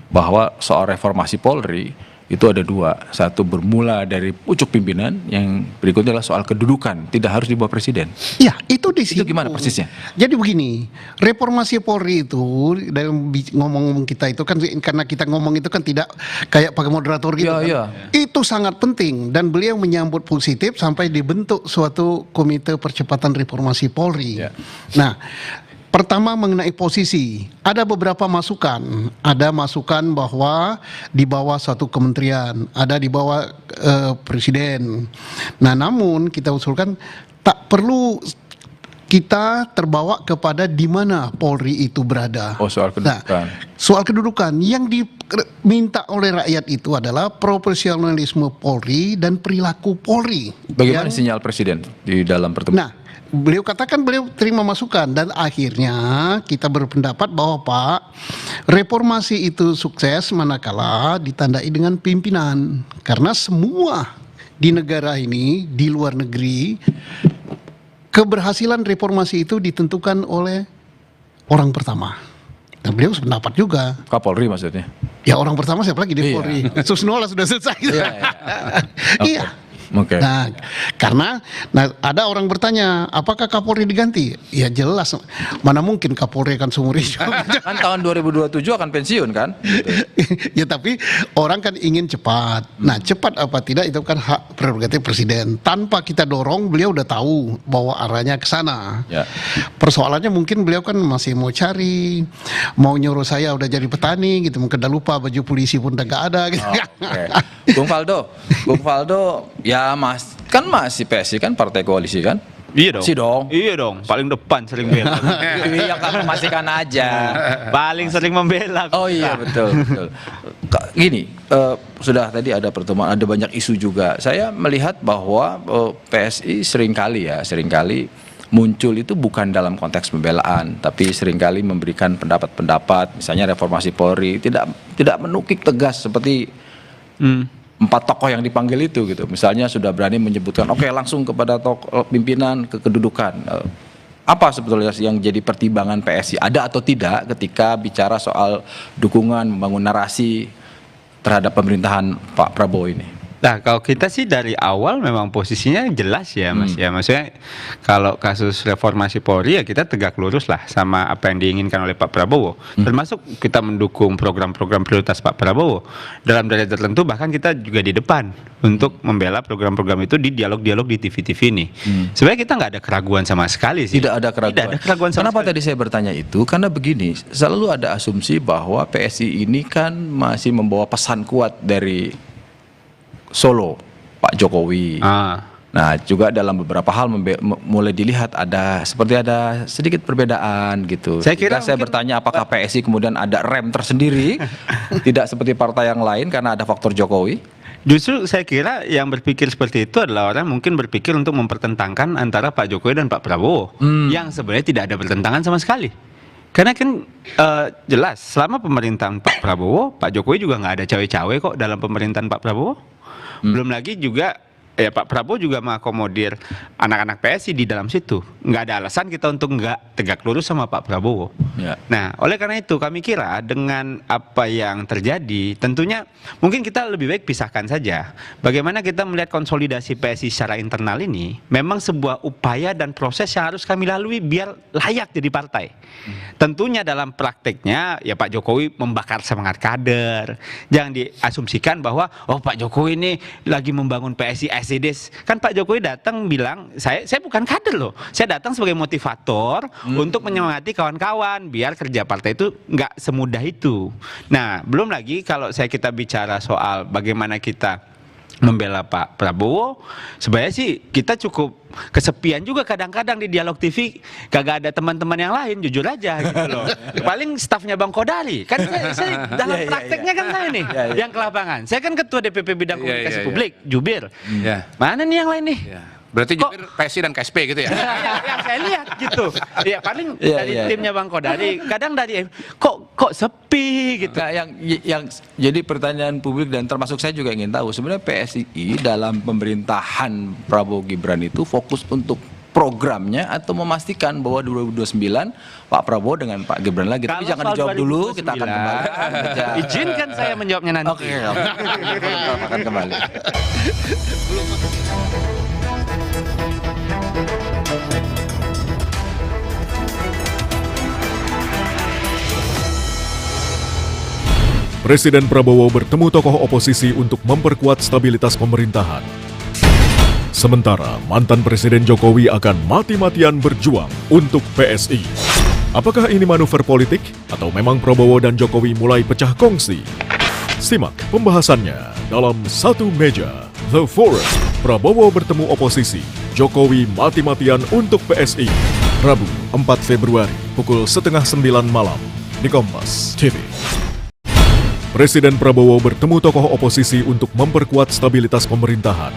Bahwa soal reformasi Polri itu ada dua. Satu bermula dari pucuk pimpinan, yang berikutnya adalah soal kedudukan, tidak harus di bawah presiden. Ya, itu di situ. Itu gimana persisnya? Jadi begini, reformasi Polri itu dalam ngomong-ngomong kita itu kan, karena kita ngomong itu kan tidak kayak pakai moderator gitu kan. Itu sangat penting dan beliau menyambut positif sampai dibentuk suatu komite percepatan reformasi Polri. Nah, pertama mengenai posisi, ada beberapa masukan. Ada masukan bahwa di bawah satu kementerian, ada di bawah presiden. Nah, namun kita usulkan tak perlu kita terbawa kepada di mana Polri itu berada. Soal kedudukan. Nah, soal kedudukan yang diminta oleh rakyat itu adalah profesionalisme Polri dan perilaku Polri. Bagaimana sinyal presiden di dalam pertemuan? Nah, beliau katakan beliau terima masukan dan akhirnya kita berpendapat bahwa Pak, reformasi itu sukses manakala ditandai dengan pimpinan. Karena semua di negara ini, di luar negeri, keberhasilan reformasi itu ditentukan oleh orang pertama. Dan beliau sependapat juga. Kapolri maksudnya? Ya, orang pertama siapa lagi di Polri? Susno sudah selesai. Iya. Oke. Nah, karena ada orang bertanya, apakah Kapolri diganti? Ya jelas, mana mungkin Kapolri akan seumur hidup. Kan tahun 2027 akan pensiun kan? Ya tapi orang kan ingin cepat. Nah, cepat apa tidak itu kan hak prerogatif presiden. Tanpa kita dorong, beliau udah tahu bahwa arahnya ke sana. Persoalannya mungkin beliau kan masih mau cari, mau nyuruh saya udah jadi petani gitu, mungkin udah lupa baju polisi pun udah gak ada gitu. Bung Valdo, ya mas, kan masih PSI kan partai koalisi kan? Iya dong. Si dong. Iya dong, paling depan sering bela. Iya kan, memastikan aja. Paling sering membela. Oh iya betul. Gini, sudah tadi ada pertemuan, ada banyak isu juga. Saya melihat bahwa PSI seringkali muncul itu bukan dalam konteks pembelaan, tapi seringkali memberikan pendapat-pendapat, misalnya reformasi Polri tidak menukik tegas seperti 4 tokoh yang dipanggil itu gitu. Misalnya sudah berani menyebutkan langsung kepada tokoh pimpinan kedudukan. Apa sebetulnya yang jadi pertimbangan PSI, ada atau tidak ketika bicara soal dukungan membangun narasi terhadap pemerintahan Pak Prabowo ini? Nah, kalau kita sih dari awal memang posisinya jelas ya Mas ya. Maksudnya kalau kasus reformasi Polri ya kita tegak lurus lah sama apa yang diinginkan oleh Pak Prabowo. Termasuk kita mendukung program-program prioritas Pak Prabowo. Dalam derajat tertentu bahkan kita juga di depan untuk membela program-program itu di dialog-dialog di TV-TV ini. Sebenarnya kita nggak ada keraguan sama sekali sih. Tidak ada keraguan. Tidak ada keraguan sama Kenapa sekali. tadi saya bertanya itu? Karena begini, selalu ada asumsi bahwa PSI ini kan masih membawa pesan kuat dari Solo, Pak Jokowi. Nah, juga dalam beberapa hal mulai dilihat ada sedikit perbedaan gitu. Saya kira saya bertanya apakah PSI kemudian ada rem tersendiri, tidak seperti partai yang lain karena ada faktor Jokowi. Justru saya kira yang berpikir seperti itu adalah orang mungkin berpikir untuk mempertentangkan antara Pak Jokowi dan Pak Prabowo, yang sebenarnya tidak ada pertentangan sama sekali. Karena kan jelas selama pemerintahan Pak Prabowo, Pak Jokowi juga nggak ada cawe-cawe kok dalam pemerintahan Pak Prabowo. Belum lagi juga ya Pak Prabowo juga mengakomodir anak-anak PSI di dalam situ. Nggak ada alasan kita untuk nggak tegak lurus sama Pak Prabowo. Ya. Nah, oleh karena itu kami kira dengan apa yang terjadi, tentunya mungkin kita lebih baik pisahkan saja. Bagaimana kita melihat konsolidasi PSI secara internal ini memang sebuah upaya dan proses yang harus kami lalui biar layak jadi partai. Tentunya dalam prakteknya ya Pak Jokowi membakar semangat kader. Jangan diasumsikan bahwa oh Pak Jokowi ini lagi membangun PSI SEDES. Kan Pak Jokowi datang bilang saya bukan kader loh. Saya datang sebagai motivator untuk menyemangati kawan-kawan biar kerja partai itu nggak semudah itu. Nah, belum lagi kalau kita bicara soal bagaimana kita membela Pak Prabowo, sebenarnya sih kita cukup kesepian juga kadang-kadang di Dialog TV, kagak ada teman-teman yang lain, jujur aja gitu loh. Paling stafnya Bang Kodari, kan saya dalam prakteknya kan saya nih yang ke lapangan. Saya kan ketua DPP bidang komunikasi publik, jubir. Mana nih yang lain nih? Berarti jubir PSI dan KSP gitu ya? Yang saya lihat gitu. Ya paling dari timnya Bang Kodari, kadang dari kok sepi gitu. Nah, yang jadi pertanyaan publik dan termasuk saya juga ingin tahu sebenarnya PSI dalam pemerintahan Prabowo Gibran itu fokus untuk programnya atau memastikan bahwa 2029 Pak Prabowo dengan Pak Gibran lagi. Tapi jangan dijawab dulu, kita akan kembali. Izinkan saya menjawabnya nanti. Oke, kita akan kembali. Presiden Prabowo bertemu tokoh oposisi untuk memperkuat stabilitas pemerintahan. Sementara mantan Presiden Jokowi akan mati-matian berjuang untuk PSI. Apakah ini manuver politik atau memang Prabowo dan Jokowi mulai pecah kongsi? Simak pembahasannya dalam Satu Meja The Forum. Prabowo bertemu oposisi, Jokowi mati-matian untuk PSI. Rabu 4 Februari pukul 8:30 malam di Kompas TV. Presiden Prabowo bertemu tokoh oposisi untuk memperkuat stabilitas pemerintahan.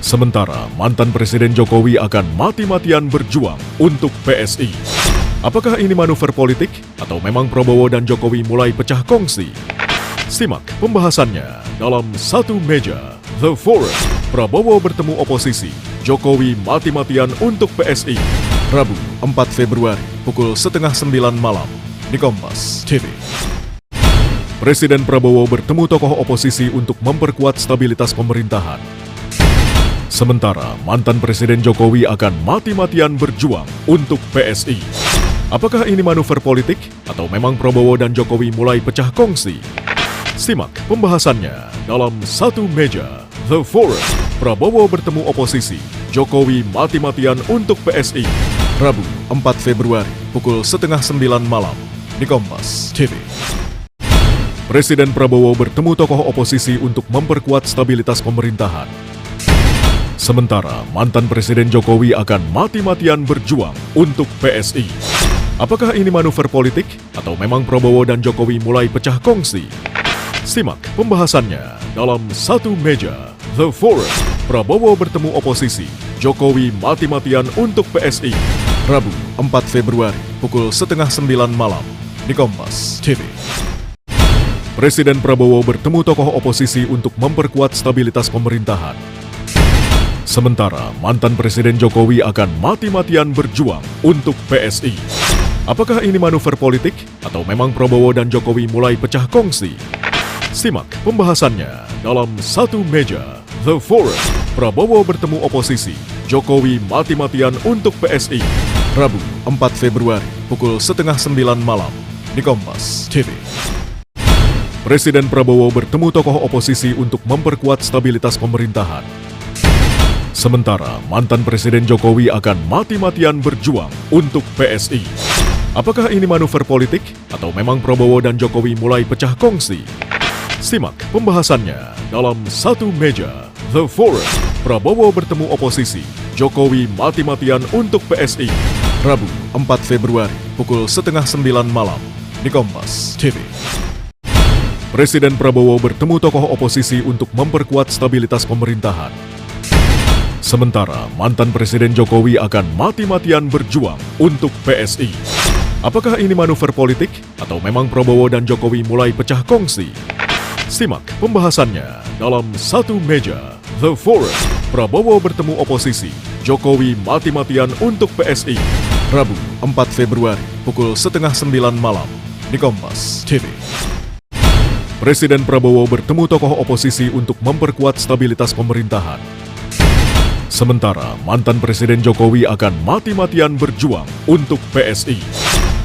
Sementara mantan Presiden Jokowi akan mati-matian berjuang untuk PSI. Apakah ini manuver politik atau memang Prabowo dan Jokowi mulai pecah kongsi? Simak pembahasannya dalam Satu Meja The Forum. Prabowo bertemu oposisi, Jokowi mati-matian untuk PSI. Rabu 4 Februari pukul 8:30 malam di Kompas TV. Presiden Prabowo bertemu tokoh oposisi untuk memperkuat stabilitas pemerintahan. Sementara mantan Presiden Jokowi akan mati-matian berjuang untuk PSI. Apakah ini manuver politik atau memang Prabowo dan Jokowi mulai pecah kongsi? Simak pembahasannya dalam Satu Meja The Forum. Prabowo bertemu oposisi, Jokowi mati-matian untuk PSI. Rabu 4 Februari pukul 8:30 malam di Kompas TV. Presiden Prabowo bertemu tokoh oposisi untuk memperkuat stabilitas pemerintahan. Sementara mantan Presiden Jokowi akan mati-matian berjuang untuk PSI. Apakah ini manuver politik atau memang Prabowo dan Jokowi mulai pecah kongsi? Simak pembahasannya dalam Satu Meja The Forum. Prabowo bertemu oposisi, Jokowi mati-matian untuk PSI. Rabu 4 Februari pukul 8:30 malam di Kompas TV. Presiden Prabowo bertemu tokoh oposisi untuk memperkuat stabilitas pemerintahan. Sementara mantan Presiden Jokowi akan mati-matian berjuang untuk PSI. Apakah ini manuver politik atau memang Prabowo dan Jokowi mulai pecah kongsi? Simak pembahasannya dalam Satu Meja The Forum. Prabowo bertemu oposisi, Jokowi mati-matian untuk PSI. Rabu 4 Februari pukul 8:30 malam di Kompas TV. Presiden Prabowo bertemu tokoh oposisi untuk memperkuat stabilitas pemerintahan. Sementara mantan Presiden Jokowi akan mati-matian berjuang untuk PSI. Apakah ini manuver politik atau memang Prabowo dan Jokowi mulai pecah kongsi? Simak pembahasannya dalam Satu Meja The Forum. Prabowo bertemu oposisi, Jokowi mati-matian untuk PSI. Rabu 4 Februari pukul 8:30 malam di Kompas TV. Presiden Prabowo bertemu tokoh oposisi untuk memperkuat stabilitas pemerintahan. Sementara mantan Presiden Jokowi akan mati-matian berjuang untuk PSI. Apakah ini manuver politik atau memang Prabowo dan Jokowi mulai pecah kongsi? Simak pembahasannya dalam Satu Meja The Forum. Prabowo bertemu oposisi, Jokowi mati-matian untuk PSI. Rabu 4 Februari pukul 8:30 malam di Kompas TV. Presiden Prabowo bertemu tokoh oposisi untuk memperkuat stabilitas pemerintahan. Sementara mantan Presiden Jokowi akan mati-matian berjuang untuk PSI.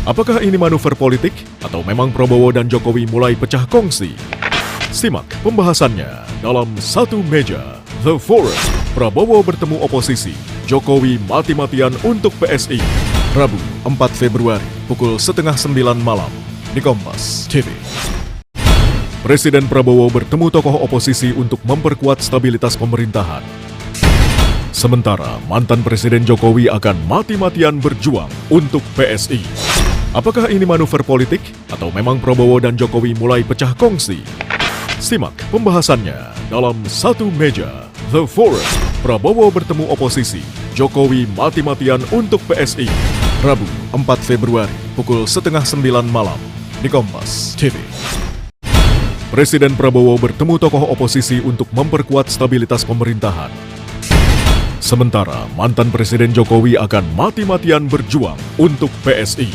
Apakah ini manuver politik atau memang Prabowo dan Jokowi mulai pecah kongsi? Simak pembahasannya dalam Satu Meja The Forum. Prabowo bertemu oposisi, Jokowi mati-matian untuk PSI. Rabu 4 Februari pukul 8:30 malam di Kompas TV. Presiden Prabowo bertemu tokoh oposisi untuk memperkuat stabilitas pemerintahan. Sementara mantan Presiden Jokowi akan mati-matian berjuang untuk PSI. Apakah ini manuver politik atau memang Prabowo dan Jokowi mulai pecah kongsi? Simak pembahasannya dalam Satu Meja The Forum. Prabowo bertemu oposisi, Jokowi mati-matian untuk PSI. Rabu 4 Februari pukul 8:30 malam di Kompas TV. Presiden Prabowo bertemu tokoh oposisi untuk memperkuat stabilitas pemerintahan. Sementara mantan Presiden Jokowi akan mati-matian berjuang untuk PSI.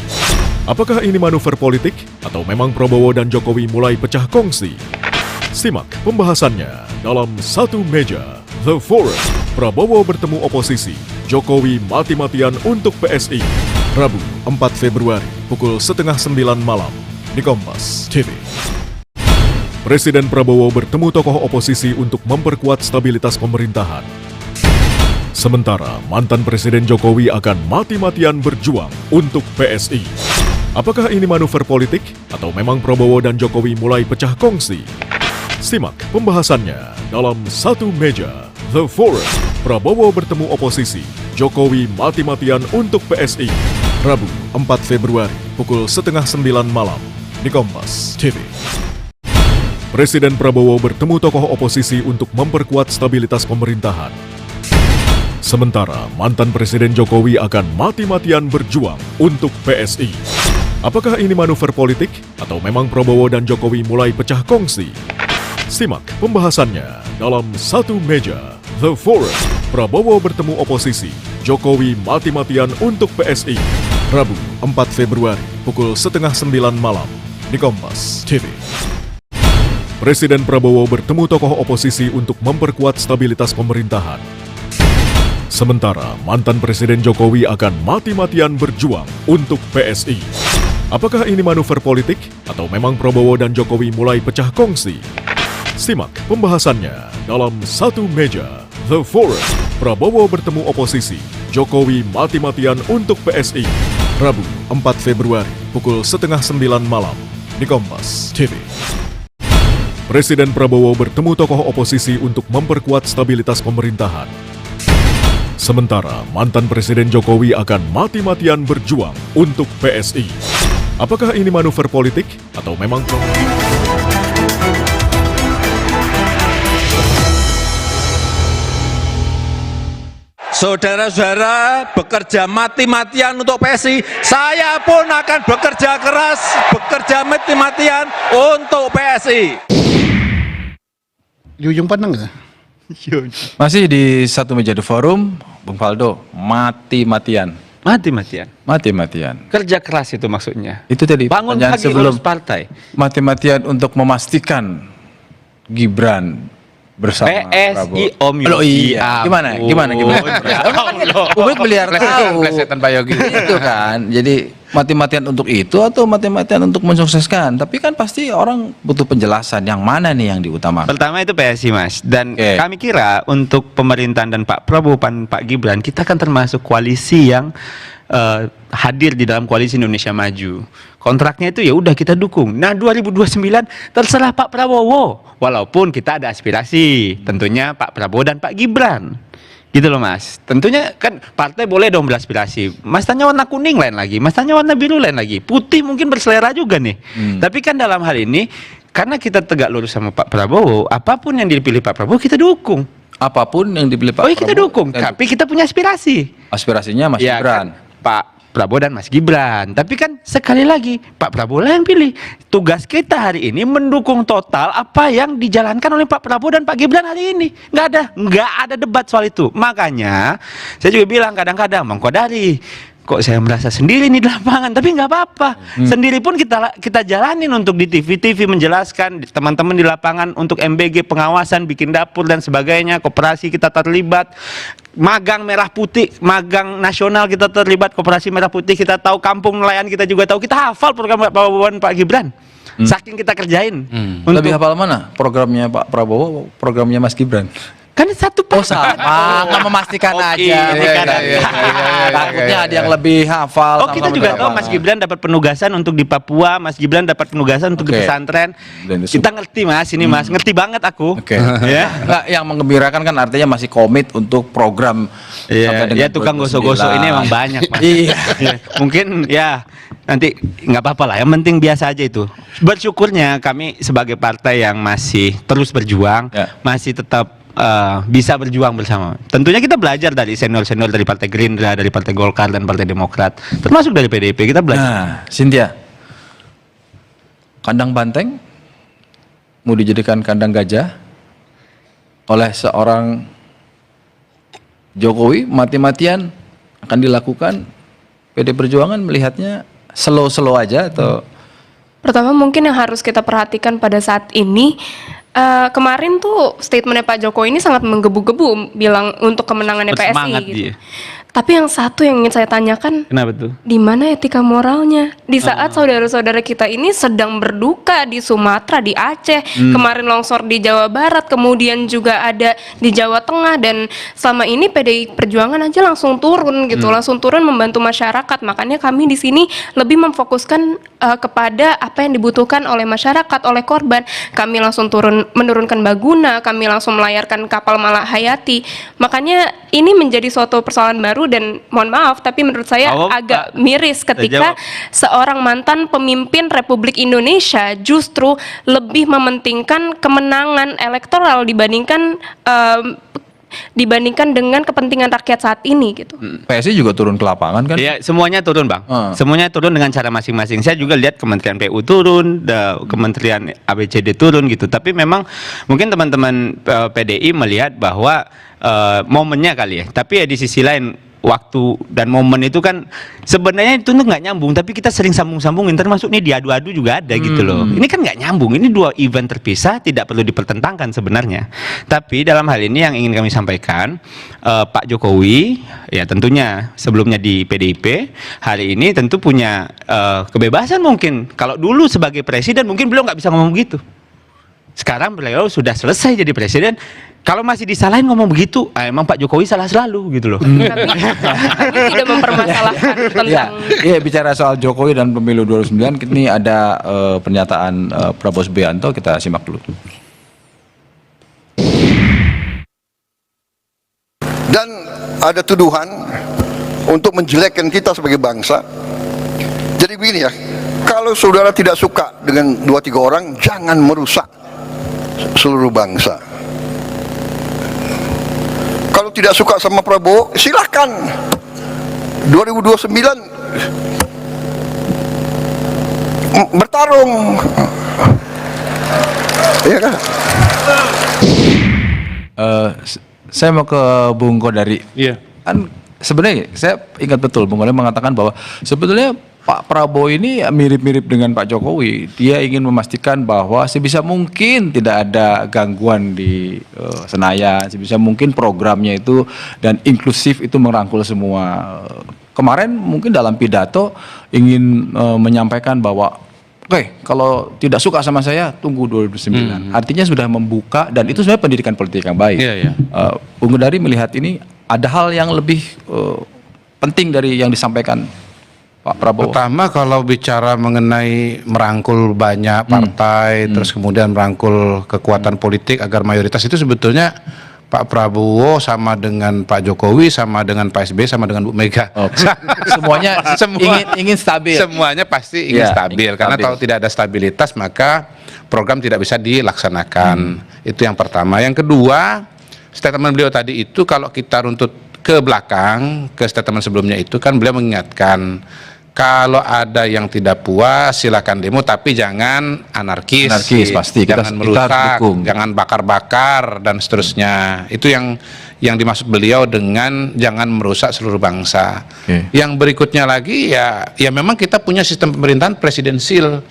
Apakah ini manuver politik atau memang Prabowo dan Jokowi mulai pecah kongsi? Simak pembahasannya dalam Satu Meja The Forum. Prabowo bertemu oposisi, Jokowi mati-matian untuk PSI. Rabu 4 Februari pukul 8:30 malam di Kompas TV. Presiden Prabowo bertemu tokoh oposisi untuk memperkuat stabilitas pemerintahan. Sementara mantan Presiden Jokowi akan mati-matian berjuang untuk PSI. Apakah ini manuver politik atau memang Prabowo dan Jokowi mulai pecah kongsi? Simak pembahasannya dalam Satu Meja The Forum. Prabowo bertemu oposisi, Jokowi mati-matian untuk PSI. Rabu 4 Februari pukul 8:30 malam di Kompas TV. Presiden Prabowo bertemu tokoh oposisi untuk memperkuat stabilitas pemerintahan. Sementara mantan Presiden Jokowi akan mati-matian berjuang untuk PSI. Apakah ini manuver politik atau memang Prabowo dan Jokowi mulai pecah kongsi? Simak pembahasannya dalam Satu Meja The Forum. Prabowo bertemu oposisi, Jokowi mati-matian untuk PSI. Rabu 4 Februari pukul 8:30 malam di Kompas TV. Presiden Prabowo bertemu tokoh oposisi untuk memperkuat stabilitas pemerintahan. Sementara mantan Presiden Jokowi akan mati-matian berjuang untuk PSI. Apakah ini manuver politik atau memang Prabowo dan Jokowi mulai pecah kongsi? Simak pembahasannya dalam Satu Meja The Forum. Prabowo bertemu oposisi, Jokowi mati-matian untuk PSI. Rabu 4 Februari pukul 8:30 malam di Kompas TV. Presiden Prabowo bertemu tokoh oposisi untuk memperkuat stabilitas pemerintahan. Sementara mantan Presiden Jokowi akan mati-matian berjuang untuk PSI. Apakah ini manuver politik atau memang Saudara-saudara, bekerja mati-matian untuk PSI. Saya pun akan bekerja keras, bekerja mati-matian untuk PSI. Di ujung pandang nggak? Masih di Satu Meja The Forum, Bung Faldo, mati-matian. Mati-matian. Mati-matian. Kerja keras itu maksudnya. Itu tadi Bangun pertanyaan pagi sebelum urus partai. mati-matian untuk memastikan Gibran bersama PSI Prabowo. Om Yogi. Loh, iya. Gimana? Publik biar tahu. Plesetan Pak Yogi. Itu kan. Jadi mati-matian untuk itu atau mati-matian untuk mensukseskan? Tapi kan pasti orang butuh penjelasan yang mana nih yang diutamakan. Pertama itu PSI Mas. Dan Oke. kami kira untuk pemerintahan dan Pak Prabowo dan Pak Gibran, kita kan termasuk koalisi yang hadir di dalam koalisi Indonesia Maju. Kontraknya itu ya udah kita dukung. Nah 2029 terserah Pak Prabowo. Walaupun kita ada aspirasi, tentunya Pak Prabowo dan Pak Gibran. Gitu loh Mas. Tentunya kan partai boleh dong beraspirasi. Mas tanya warna kuning lain lagi, Mas tanya warna biru lain lagi. Putih mungkin berselera juga nih. Tapi kan dalam hal ini karena kita tegak lurus sama Pak Prabowo, apapun yang dipilih Pak Prabowo kita dukung. Apapun yang dipilih Pak Oh iya kita Prabowo, dukung, tapi kita punya aspirasi. aspirasinya Mas Ya Gibran. kan, Pak Prabowo dan Mas Gibran. Tapi kan sekali lagi Pak Prabowo lah yang pilih. Tugas kita hari ini mendukung total apa yang dijalankan oleh Pak Prabowo dan Pak Gibran hari ini. Nggak ada debat soal itu. Makanya saya juga bilang kadang-kadang, Bang Kodari, kok saya merasa sendiri nih di lapangan, tapi nggak apa-apa. Sendiri pun kita jalanin untuk di TV menjelaskan, teman-teman di lapangan untuk MBG pengawasan, bikin dapur dan sebagainya, koperasi kita terlibat, magang merah putih, magang nasional kita terlibat, koperasi merah putih kita tahu, kampung nelayan kita juga tahu, kita hafal program Pak Prabowo dan Pak Gibran. Saking kita kerjain. Lebih hafal mana? Programnya Pak Prabowo, programnya Mas Gibran? Kan satu Oh sama, nggak memastikan aja. Takutnya ada yang lebih hafal. Oh kita juga tahu Mas Gibran dapat penugasan untuk di Papua, Mas Gibran dapat penugasan untuk di pesantren. Kita ngerti Mas, ini Mas, ngerti banget aku. Ya. Nggak, yang menggembirakan kan artinya masih komit untuk program. Iya, tukang gosok-gosok ini emang banyak Mas. Iya. Mungkin ya nanti nggak apa-apa lah, yang penting biasa aja itu. Bersyukurnya kami sebagai partai yang masih terus berjuang, masih tetap bisa berjuang bersama. Tentunya kita belajar dari senior-senior dari Partai Gerindra, dari Partai Golkar dan Partai Demokrat, termasuk dari PDIP kita belajar. Nah, Cynthia, kandang banteng mau dijadikan kandang gajah oleh seorang Jokowi, mati-matian akan dilakukan. PD Perjuangan melihatnya slow-slow aja atau? Pertama mungkin yang harus kita perhatikan pada saat ini, kemarin tuh statementnya Pak Jokowi ini sangat menggebu-gebu bilang untuk kemenangannya PSI gitu. Tapi yang satu yang ingin saya tanyakan, kenapa tuh? Di mana etika moralnya? Di saat saudara-saudara kita ini sedang berduka di Sumatera, di Aceh, kemarin longsor di Jawa Barat, kemudian juga ada di Jawa Tengah, dan selama ini PDI Perjuangan aja langsung turun gitu, langsung turun membantu masyarakat. Makanya kami di sini lebih memfokuskan kepada apa yang dibutuhkan oleh masyarakat, oleh korban. Kami langsung turun menurunkan Baguna, kami langsung melayarkan kapal Malahayati. Makanya ini menjadi suatu persoalan baru, dan mohon maaf tapi menurut saya agak miris ketika seorang mantan pemimpin Republik Indonesia justru lebih mementingkan kemenangan elektoral dibandingkan dengan kepentingan rakyat saat ini gitu. PSI juga turun ke lapangan kan? Iya, semuanya turun Bang. Semuanya turun dengan cara masing-masing. Saya juga lihat Kementerian PU turun, Kementerian ABCD turun gitu. Tapi memang mungkin teman-teman PDI melihat bahwa momennya kali ya. Tapi ya di sisi lain waktu dan momen itu kan sebenarnya itu nggak nyambung, tapi kita sering sambung-sambungin, termasuk nih diadu-adu juga ada gitu loh. Ini kan nggak nyambung, ini dua event terpisah, tidak perlu dipertentangkan sebenarnya. Tapi dalam hal ini yang ingin kami sampaikan, Pak Jokowi ya tentunya sebelumnya di PDIP, hari ini tentu punya kebebasan mungkin. Kalau dulu sebagai presiden mungkin beliau nggak bisa ngomong begitu. Sekarang beliau sudah selesai jadi presiden. Kalau masih disalahin ngomong begitu, emang Pak Jokowi salah selalu gitu loh. Kami tidak mempermasalahkan tentang. Iya, bicara soal Jokowi dan pemilu 2009, ini ada pernyataan Prabowo Subianto, kita simak dulu. Dan ada tuduhan untuk menjelekkan kita sebagai bangsa. Jadi begini ya, kalau saudara tidak suka dengan 2-3 orang, jangan merusak seluruh bangsa. Kalau tidak suka sama Prabowo, silakan 2029 bertarung. Iya kan? Saya mau ke Bung Kodari. Iya. Kan sebenarnya saya ingat betul Bung Kodari mengatakan bahwa sebetulnya Pak Prabowo ini mirip-mirip dengan Pak Jokowi. Dia ingin memastikan bahwa sebisa mungkin tidak ada gangguan di Senayan, sebisa mungkin programnya itu dan inklusif itu merangkul semua. Kemarin mungkin dalam pidato ingin menyampaikan bahwa oke, kalau tidak suka sama saya tunggu 2009. Artinya sudah membuka, dan itu sebenarnya pendidikan politik yang baik. Bung Kodari melihat ini ada hal yang lebih penting dari yang disampaikan Pak Prabowo. Pertama, kalau bicara mengenai merangkul banyak partai, terus kemudian merangkul kekuatan politik agar mayoritas, itu sebetulnya Pak Prabowo sama dengan Pak Jokowi, sama dengan Pak SBY, sama dengan Bu Mega. Semuanya ingin stabil. Semuanya pasti ingin stabil, karena kalau tidak ada stabilitas maka program tidak bisa dilaksanakan. Itu yang pertama. Yang kedua, statement beliau tadi itu kalau kita runtut ke belakang, ke statement sebelumnya itu kan beliau mengingatkan kalau ada yang tidak puas silakan demo, tapi jangan anarkis, pasti kita jangan merusak, dukung. jangan bakar-bakar dan seterusnya. Itu yang dimaksud beliau dengan jangan merusak seluruh bangsa. Yang berikutnya lagi ya memang kita punya sistem pemerintahan presidensil.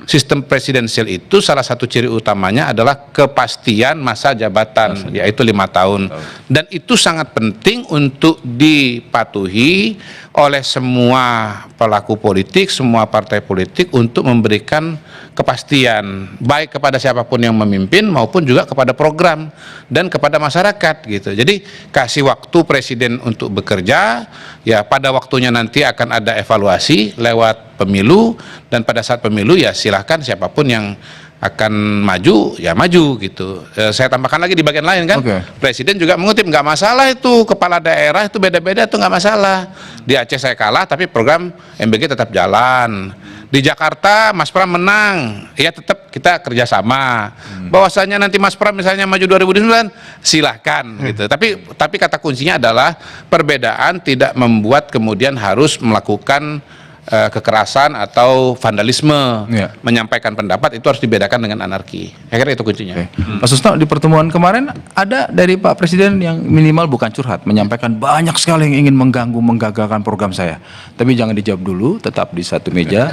Sistem presidensial itu salah satu ciri utamanya adalah kepastian masa jabatan, yaitu 5 tahun. Dan itu sangat penting untuk dipatuhi oleh semua pelaku politik, semua partai politik untuk memberikan kepastian baik kepada siapapun yang memimpin maupun juga kepada program dan kepada masyarakat gitu. Jadi kasih waktu presiden untuk bekerja, ya pada waktunya nanti akan ada evaluasi lewat pemilu, dan pada saat pemilu ya silahkan siapapun yang akan maju ya maju gitu. Saya tambahkan lagi di bagian lain kan, presiden juga mengutip nggak masalah itu kepala daerah itu beda-beda tuh nggak masalah. Di Aceh saya kalah tapi program MBG tetap jalan. Di Jakarta Mas Pram menang, ya tetap kita kerjasama. Bahwasanya nanti Mas Pram misalnya maju 2009 silahkan gitu. Tapi kata kuncinya adalah perbedaan tidak membuat kemudian harus melakukan kekerasan atau vandalisme. Menyampaikan pendapat itu harus dibedakan dengan anarki. Saya kira itu kuncinya. Pak Susno, di pertemuan kemarin ada dari Pak Presiden yang minimal bukan curhat, menyampaikan banyak sekali yang ingin mengganggu, menggagalkan program saya. Tapi jangan dijawab dulu, tetap di satu meja.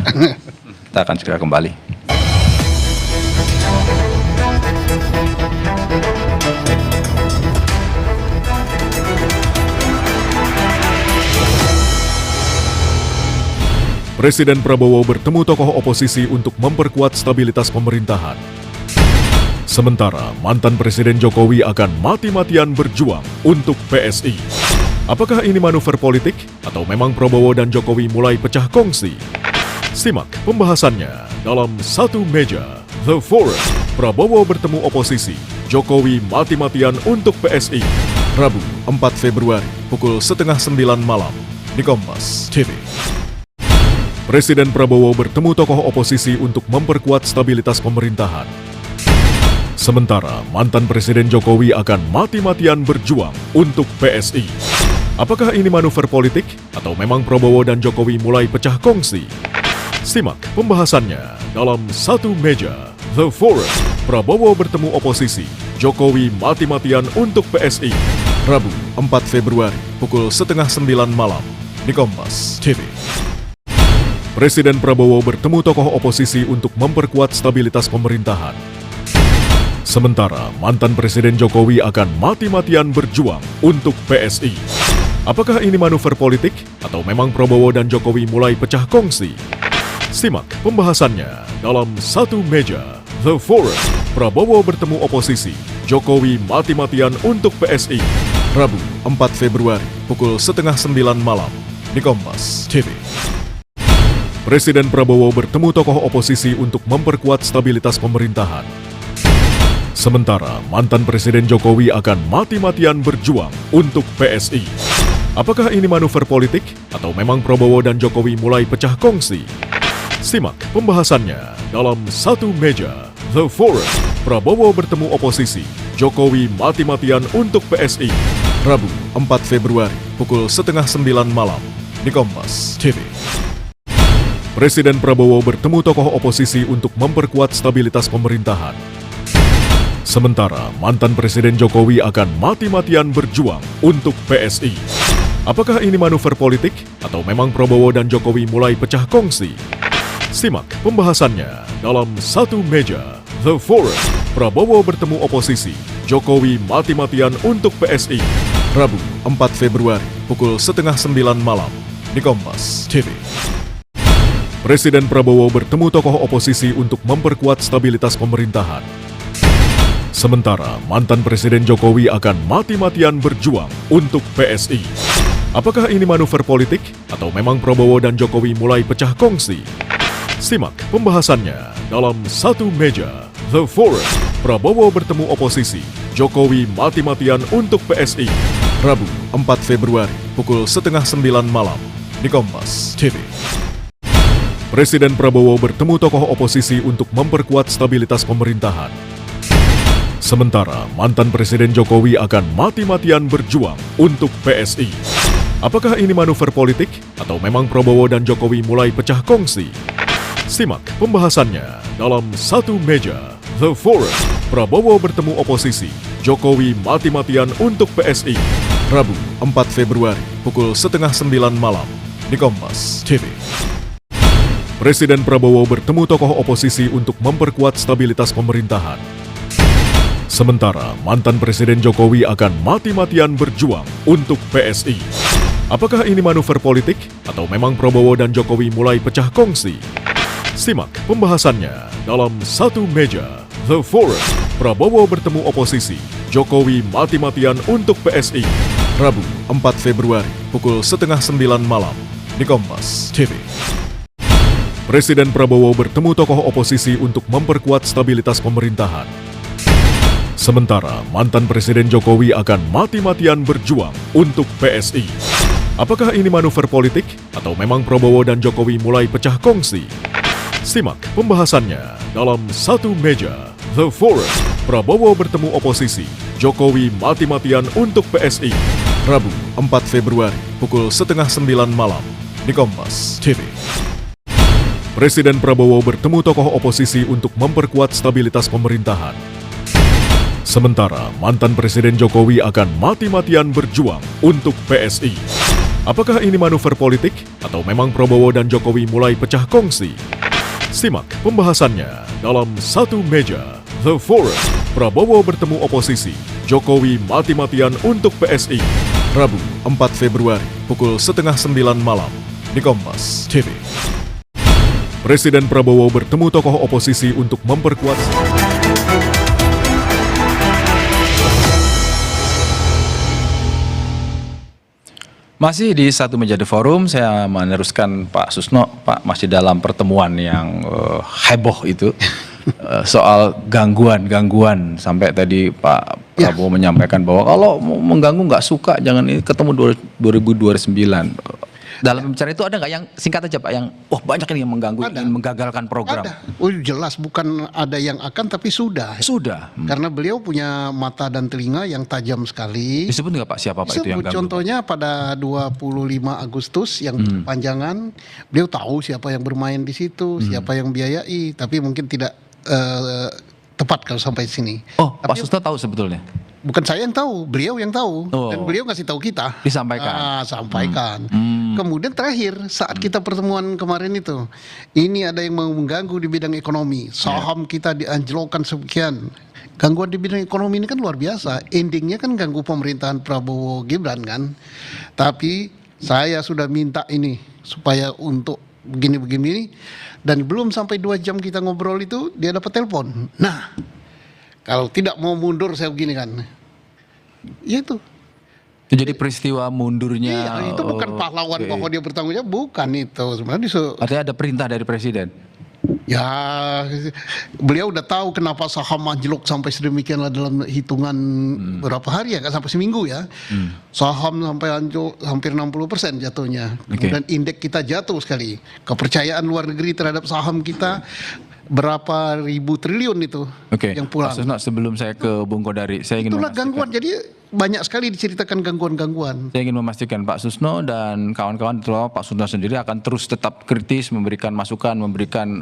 Kita akan segera kembali. Presiden Prabowo bertemu tokoh oposisi untuk memperkuat stabilitas pemerintahan. Sementara mantan Presiden Jokowi akan mati-matian berjuang untuk PSI. Apakah ini manuver politik atau memang Prabowo dan Jokowi mulai pecah kongsi? Simak pembahasannya dalam Satu Meja The Forum. Prabowo bertemu oposisi, Jokowi mati-matian untuk PSI. Rabu 4 Februari pukul 8:30 malam di Kompas TV. Presiden Prabowo bertemu tokoh oposisi untuk memperkuat stabilitas pemerintahan. Sementara mantan Presiden Jokowi akan mati-matian berjuang untuk PSI. Apakah ini manuver politik atau memang Prabowo dan Jokowi mulai pecah kongsi? Simak pembahasannya dalam Satu Meja The Forum. Prabowo bertemu oposisi, Jokowi mati-matian untuk PSI. Rabu 4 Februari pukul 8:30 malam di Kompas TV. Presiden Prabowo bertemu tokoh oposisi untuk memperkuat stabilitas pemerintahan. Sementara mantan Presiden Jokowi akan mati-matian berjuang untuk PSI. Apakah ini manuver politik atau memang Prabowo dan Jokowi mulai pecah kongsi? Simak pembahasannya dalam Satu Meja The Forum. Prabowo bertemu oposisi, Jokowi mati-matian untuk PSI. Rabu 4 Februari pukul 8:30 malam di Kompas TV. Presiden Prabowo bertemu tokoh oposisi untuk memperkuat stabilitas pemerintahan. Sementara mantan Presiden Jokowi akan mati-matian berjuang untuk PSI. Apakah ini manuver politik atau memang Prabowo dan Jokowi mulai pecah kongsi? Simak pembahasannya dalam Satu Meja The Forum. Prabowo bertemu oposisi, Jokowi mati-matian untuk PSI. Rabu 4 Februari pukul 8:30 malam di Kompas TV. Presiden Prabowo bertemu tokoh oposisi untuk memperkuat stabilitas pemerintahan. Sementara mantan Presiden Jokowi akan mati-matian berjuang untuk PSI. Apakah ini manuver politik atau memang Prabowo dan Jokowi mulai pecah kongsi? Simak pembahasannya dalam Satu Meja The Forum. Prabowo bertemu oposisi, Jokowi mati-matian untuk PSI. Rabu 4 Februari pukul 8:30 malam di Kompas TV. Presiden Prabowo bertemu tokoh oposisi untuk memperkuat stabilitas pemerintahan. Sementara mantan Presiden Jokowi akan mati-matian berjuang untuk PSI. Apakah ini manuver politik atau memang Prabowo dan Jokowi mulai pecah kongsi? Simak pembahasannya dalam Satu Meja The Forum. Prabowo bertemu oposisi, Jokowi mati-matian untuk PSI. Rabu 4 Februari pukul 8:30 malam di Kompas TV. Presiden Prabowo bertemu tokoh oposisi untuk memperkuat stabilitas pemerintahan. Sementara mantan Presiden Jokowi akan mati-matian berjuang untuk PSI. Apakah ini manuver politik atau memang Prabowo dan Jokowi mulai pecah kongsi? Simak pembahasannya dalam Satu Meja The Forum. Prabowo bertemu oposisi, Jokowi mati-matian untuk PSI. Rabu 4 Februari pukul 8:30 malam di Kompas TV. Presiden Prabowo bertemu tokoh oposisi untuk memperkuat stabilitas pemerintahan. Sementara mantan Presiden Jokowi akan mati-matian berjuang untuk PSI. Apakah ini manuver politik atau memang Prabowo dan Jokowi mulai pecah kongsi? Simak pembahasannya dalam Satu Meja The Forum. Prabowo bertemu oposisi, Jokowi mati-matian untuk PSI. Rabu 4 Februari pukul 8:30 malam di Kompas TV. Presiden Prabowo bertemu tokoh oposisi untuk memperkuat stabilitas pemerintahan. Sementara mantan Presiden Jokowi akan mati-matian berjuang untuk PSI. Apakah ini manuver politik atau memang Prabowo dan Jokowi mulai pecah kongsi? Simak pembahasannya dalam Satu Meja The Forum. Prabowo bertemu oposisi, Jokowi mati-matian untuk PSI. Rabu 4 Februari pukul 8:30 malam di Kompas TV. Presiden Prabowo bertemu tokoh oposisi untuk memperkuat stabilitas pemerintahan. Sementara mantan Presiden Jokowi akan mati-matian berjuang untuk PSI. Apakah ini manuver politik atau memang Prabowo dan Jokowi mulai pecah kongsi? Simak pembahasannya dalam Satu Meja The Forum. Prabowo bertemu oposisi, Jokowi mati-matian untuk PSI. Rabu 4 Februari pukul 8:30 malam di Kompas TV. Presiden Prabowo bertemu tokoh oposisi untuk memperkuat. Masih di Satu Meja The Forum, saya meneruskan Pak Susno. Pak, masih dalam pertemuan yang heboh itu soal gangguan sampai tadi Pak Prabowo menyampaikan bahwa kalau mau mengganggu nggak suka jangan ini ketemu 2029. Dalam pembicaraan itu ada nggak yang singkat aja Pak, yang banyak ini yang mengganggu, ingin menggagalkan program? Ada. Jelas bukan ada yang akan, tapi sudah. Sudah. Karena beliau punya mata dan telinga yang tajam sekali. Disebut nggak Pak siapa Pak itu yang ganggu? Contohnya pada 25 Agustus yang panjangan, beliau tahu siapa yang bermain di situ, siapa yang biayai, tapi mungkin tidak tepat kalau sampai sini. Oh, Pak Susno tahu sebetulnya? Bukan saya yang tahu, beliau yang tahu. Dan beliau ngasih tahu kita. Disampaikan. Sampaikan. Kemudian terakhir saat kita pertemuan kemarin itu, ini ada yang mau mengganggu di bidang ekonomi. Saham kita dianjlokkan sekian. Gangguan di bidang ekonomi ini kan luar biasa. Endingnya kan ganggu pemerintahan Prabowo Gibran kan. Tapi saya sudah minta ini supaya untuk begini-begini. Dan belum sampai 2 jam kita ngobrol itu dia dapat telepon. Nah, kalau tidak mau mundur saya begini kan. Ya itu. Jadi peristiwa mundurnya. Iya, itu bukan pahlawan bahwa dia bertanggung jawab, bukan itu. Sebenarnya artinya ada perintah dari presiden. Ya, beliau udah tahu kenapa saham anjlok sampai sedemikian dalam hitungan berapa hari ya, sampai seminggu ya. Saham sampai anjlok hampir 60% jatuhnya. Kemudian indeks kita jatuh sekali. Kepercayaan luar negeri terhadap saham kita berapa ribu triliun itu yang pulang. Pak Susno, sebelum saya ke Bung Kodari, saya ingin itulah gangguan. Jadi banyak sekali diceritakan gangguan-gangguan. Saya ingin memastikan Pak Susno dan kawan-kawan, terutama Pak Susno sendiri akan terus tetap kritis, memberikan masukan, memberikan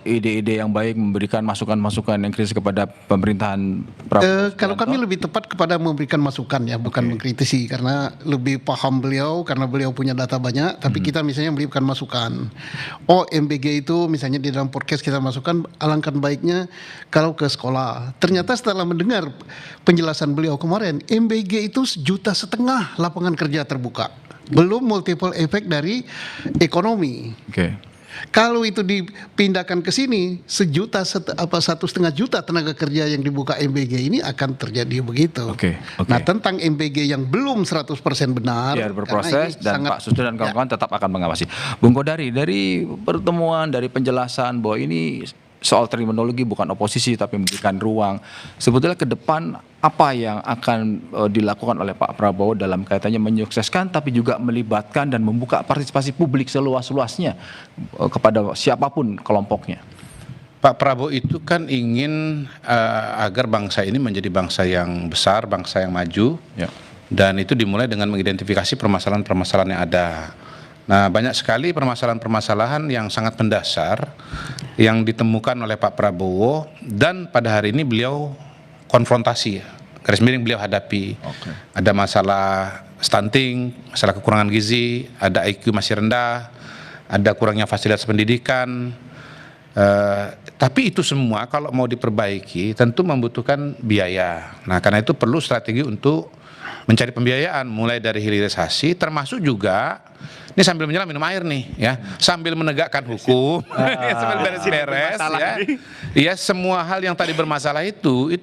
ide-ide yang baik, memberikan masukan-masukan yang kritis kepada pemerintahan Prabowo. Kalau kami lebih tepat kepada memberikan masukan ya, bukan mengkritisi, karena lebih paham beliau, karena beliau punya data banyak. Tapi kita misalnya memberikan masukan. MBG itu misalnya di dalam podcast kita masukkan, alangkah baiknya kalau ke sekolah. Ternyata setelah mendengar penjelasan beliau kemarin, MBG itu 1,5 juta lapangan kerja terbuka, belum multiple effect dari ekonomi. Kalau itu dipindahkan ke sini, 1,5 juta tenaga kerja yang dibuka MBG ini akan terjadi begitu. Nah, tentang MBG yang belum 100% benar, biar berproses dan Pak Susno dan kawan-kawan tetap akan mengawasi. Bung Kodari, dari pertemuan, dari penjelasan bahwa ini soal terminologi bukan oposisi tapi memberikan ruang, sebetulnya ke depan apa yang akan dilakukan oleh Pak Prabowo dalam kaitannya menyukseskan tapi juga melibatkan dan membuka partisipasi publik seluas-luasnya kepada siapapun kelompoknya? Pak Prabowo itu kan ingin agar bangsa ini menjadi bangsa yang besar, bangsa yang maju, dan itu dimulai dengan mengidentifikasi permasalahan-permasalahan yang ada. Nah, banyak sekali permasalahan-permasalahan yang sangat mendasar yang ditemukan oleh Pak Prabowo, dan pada hari ini beliau konfrontasi, garis miring beliau hadapi. Ada masalah stunting, masalah kekurangan gizi, ada IQ masih rendah, ada kurangnya fasilitas pendidikan. Tapi itu semua kalau mau diperbaiki tentu membutuhkan biaya. Nah, karena itu perlu strategi untuk mencari pembiayaan, mulai dari hilirisasi, termasuk juga ini sambil menyelam minum air nih ya, sambil menegakkan hukum, sambil beres-beres ya, semua hal yang tadi bermasalah itu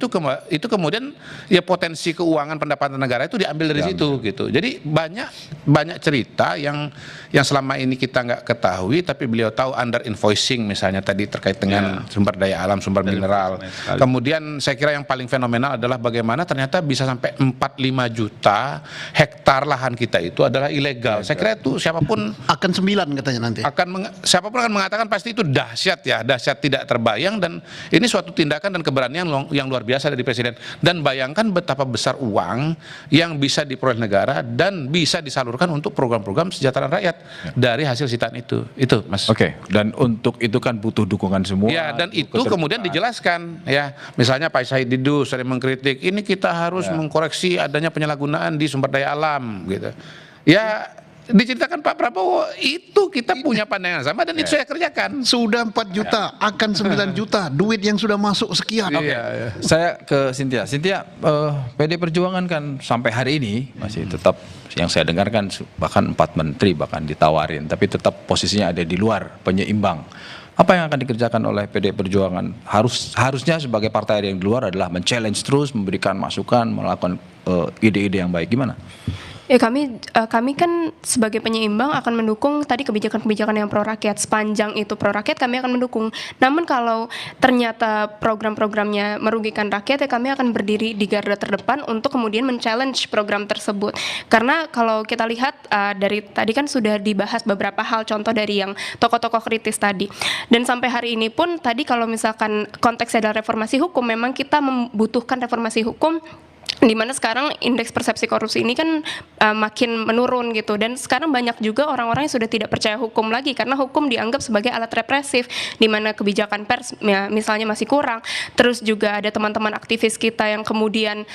kemudian ya potensi keuangan pendapatan negara itu diambil dari situ gitu. Jadi banyak cerita yang selama ini kita nggak ketahui, tapi beliau tahu, under invoicing misalnya tadi terkait dengan sumber daya alam, sumber mineral. Kemudian saya kira yang paling fenomenal adalah bagaimana ternyata bisa sampai 4-5 juta hektar lahan kita itu adalah ilegal. Saya kira itu siapapun akan 9 katanya nanti. Siapapun akan mengatakan pasti itu dahsyat ya, dahsyat tidak terbayang, dan ini suatu tindakan dan keberanian yang luar biasa dari Presiden. Dan bayangkan betapa besar uang yang bisa diperoleh negara dan bisa disalurkan untuk program-program kesejahteraan rakyat dari hasil sitaan itu. Itu, Mas. Oke, dan untuk itu kan butuh dukungan semua. Ya, dan itu kemudian dijelaskan ya. Misalnya Pak Said Didu sering mengkritik, ini kita harus mengkoreksi adanya penyalahgunaan di sumber daya alam gitu. Ya, diceritakan Pak Prabowo, itu kita punya pandangan sama dan itu saya kerjakan. Sudah 4 juta, akan 9 juta, duit yang sudah masuk sekian. Saya ke Cynthia. Cynthia, PD Perjuangan kan sampai hari ini masih tetap, yang saya dengarkan bahkan 4 menteri bahkan ditawarin, tapi tetap posisinya ada di luar, penyeimbang. Apa yang akan dikerjakan oleh PD Perjuangan? Harusnya sebagai partai yang di luar adalah men-challenge terus, memberikan masukan, melakukan ide-ide yang baik. Gimana? Ya, kami kan sebagai penyeimbang akan mendukung tadi kebijakan-kebijakan yang pro rakyat. Sepanjang itu pro rakyat, kami akan mendukung. Namun kalau ternyata program-programnya merugikan rakyat, ya kami akan berdiri di garda terdepan untuk kemudian men-challenge program tersebut. Karena kalau kita lihat dari tadi kan sudah dibahas beberapa hal, contoh dari yang tokoh-tokoh kritis tadi. Dan sampai hari ini pun tadi kalau misalkan konteksnya adalah reformasi hukum, memang kita membutuhkan reformasi hukum, di mana sekarang indeks persepsi korupsi ini kan makin menurun gitu, dan sekarang banyak juga orang-orang yang sudah tidak percaya hukum lagi karena hukum dianggap sebagai alat represif, di mana kebijakan pers misalnya masih kurang. Terus juga ada teman-teman aktivis kita yang kemudian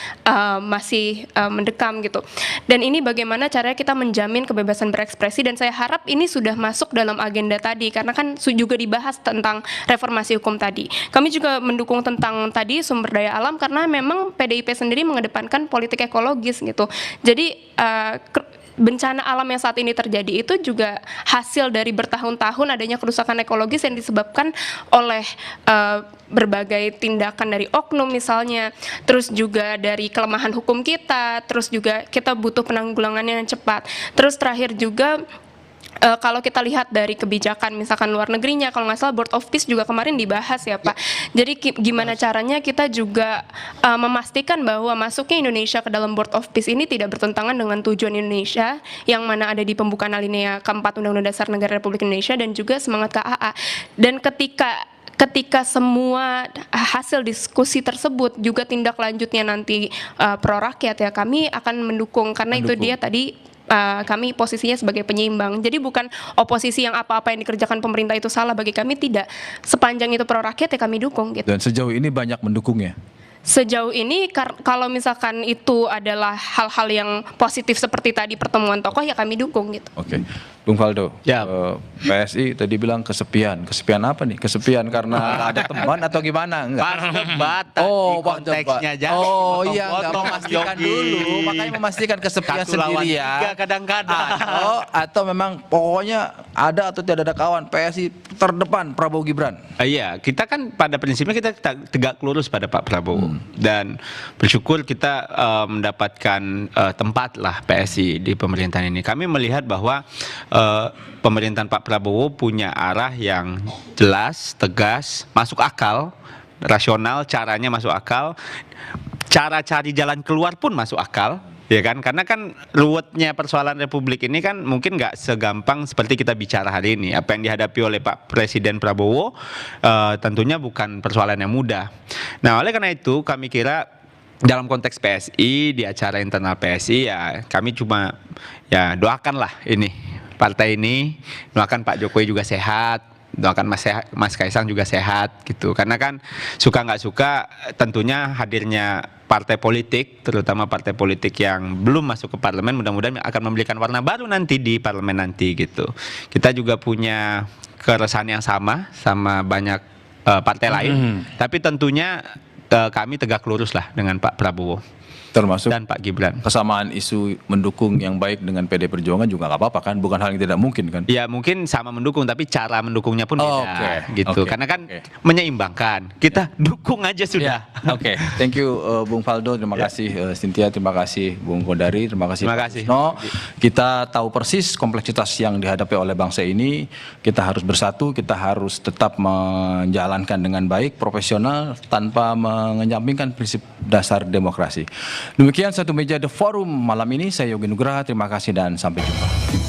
masih mendekam gitu. Dan ini bagaimana caranya kita menjamin kebebasan berekspresi, dan saya harap ini sudah masuk dalam agenda tadi karena kan juga dibahas tentang reformasi hukum tadi. Kami juga mendukung tentang tadi sumber daya alam karena memang PDIP sendiri mengedepankan politik ekologis gitu. Jadi bencana alam yang saat ini terjadi itu juga hasil dari bertahun-tahun adanya kerusakan ekologis yang disebabkan oleh berbagai tindakan dari oknum misalnya, terus juga dari kelemahan hukum kita, terus juga kita butuh penanggulangan yang cepat. Terus terakhir juga kalau kita lihat dari kebijakan misalkan luar negerinya, kalau nggak salah Board of Peace juga kemarin dibahas ya Pak. Jadi gimana caranya kita juga memastikan bahwa masuknya Indonesia ke dalam Board of Peace ini tidak bertentangan dengan tujuan Indonesia yang mana ada di pembukaan alinea keempat Undang-Undang Dasar Negara Republik Indonesia dan juga semangat KAA. Dan ketika semua hasil diskusi tersebut juga tindak lanjutnya nanti pro rakyat, ya kami akan mendukung karena itu dia tadi. Kami posisinya sebagai penyeimbang, jadi bukan oposisi yang apa-apa yang dikerjakan pemerintah itu salah. Bagi kami tidak, sepanjang itu pro rakyat ya kami dukung gitu. Dan sejauh ini banyak mendukungnya? Sejauh ini kalau misalkan itu adalah hal-hal yang positif seperti tadi pertemuan tokoh, ya kami dukung gitu. Oke, Bung Faldo, PSI tadi bilang kesepian apa nih? Kesepian karena ada teman atau gimana? Enggak. Konteksnya aja. Iya, nggak memastikan dulu, makanya memastikan kesepian sendirian. Kadang-kadang. Atau memang pokoknya ada atau tidak ada kawan, PSI terdepan Prabowo Gibran. Iya, kita kan pada prinsipnya kita tegak lurus pada Pak Prabowo. Dan bersyukur kita mendapatkan tempat lah PSI di pemerintahan ini. Kami melihat bahwa pemerintahan Pak Prabowo punya arah yang jelas, tegas, masuk akal, rasional, caranya masuk akal, cara cari jalan keluar pun masuk akal. Ya kan, karena kan ruwetnya persoalan Republik ini kan mungkin nggak segampang seperti kita bicara hari ini. Apa yang dihadapi oleh Pak Presiden Prabowo tentunya bukan persoalan yang mudah. Nah, oleh karena itu kami kira dalam konteks PSI, di acara internal PSI ya kami cuma ya doakanlah ini partai ini, doakan Pak Jokowi juga sehat, doakan Mas Kaisang juga sehat gitu. Karena kan suka nggak suka tentunya hadirnya partai politik, terutama partai politik yang belum masuk ke parlemen, mudah-mudahan akan memberikan warna baru nanti di parlemen nanti gitu. Kita juga punya keresahan yang sama banyak partai lain, tapi tentunya kami tegak lurus lah dengan Pak Prabowo. Termasuk dan Pak Gibran. Kesamaan isu mendukung yang baik dengan PD Perjuangan juga nggak apa-apa kan, bukan hal yang tidak mungkin kan? Ya mungkin sama mendukung, tapi cara mendukungnya pun beda gitu. Karena kan menyeimbangkan. Kita dukung aja sudah. Oke. Thank you Bung Faldo, terima kasih Cynthia, terima kasih Bung Kodari, terima kasih Pak Wisno. Kita tahu persis kompleksitas yang dihadapi oleh bangsa ini. Kita harus bersatu, kita harus tetap menjalankan dengan baik, profesional, tanpa mengenyampingkan prinsip dasar demokrasi. Demikian Satu Meja The Forum malam ini. Saya Yogi Nugraha, terima kasih dan sampai jumpa.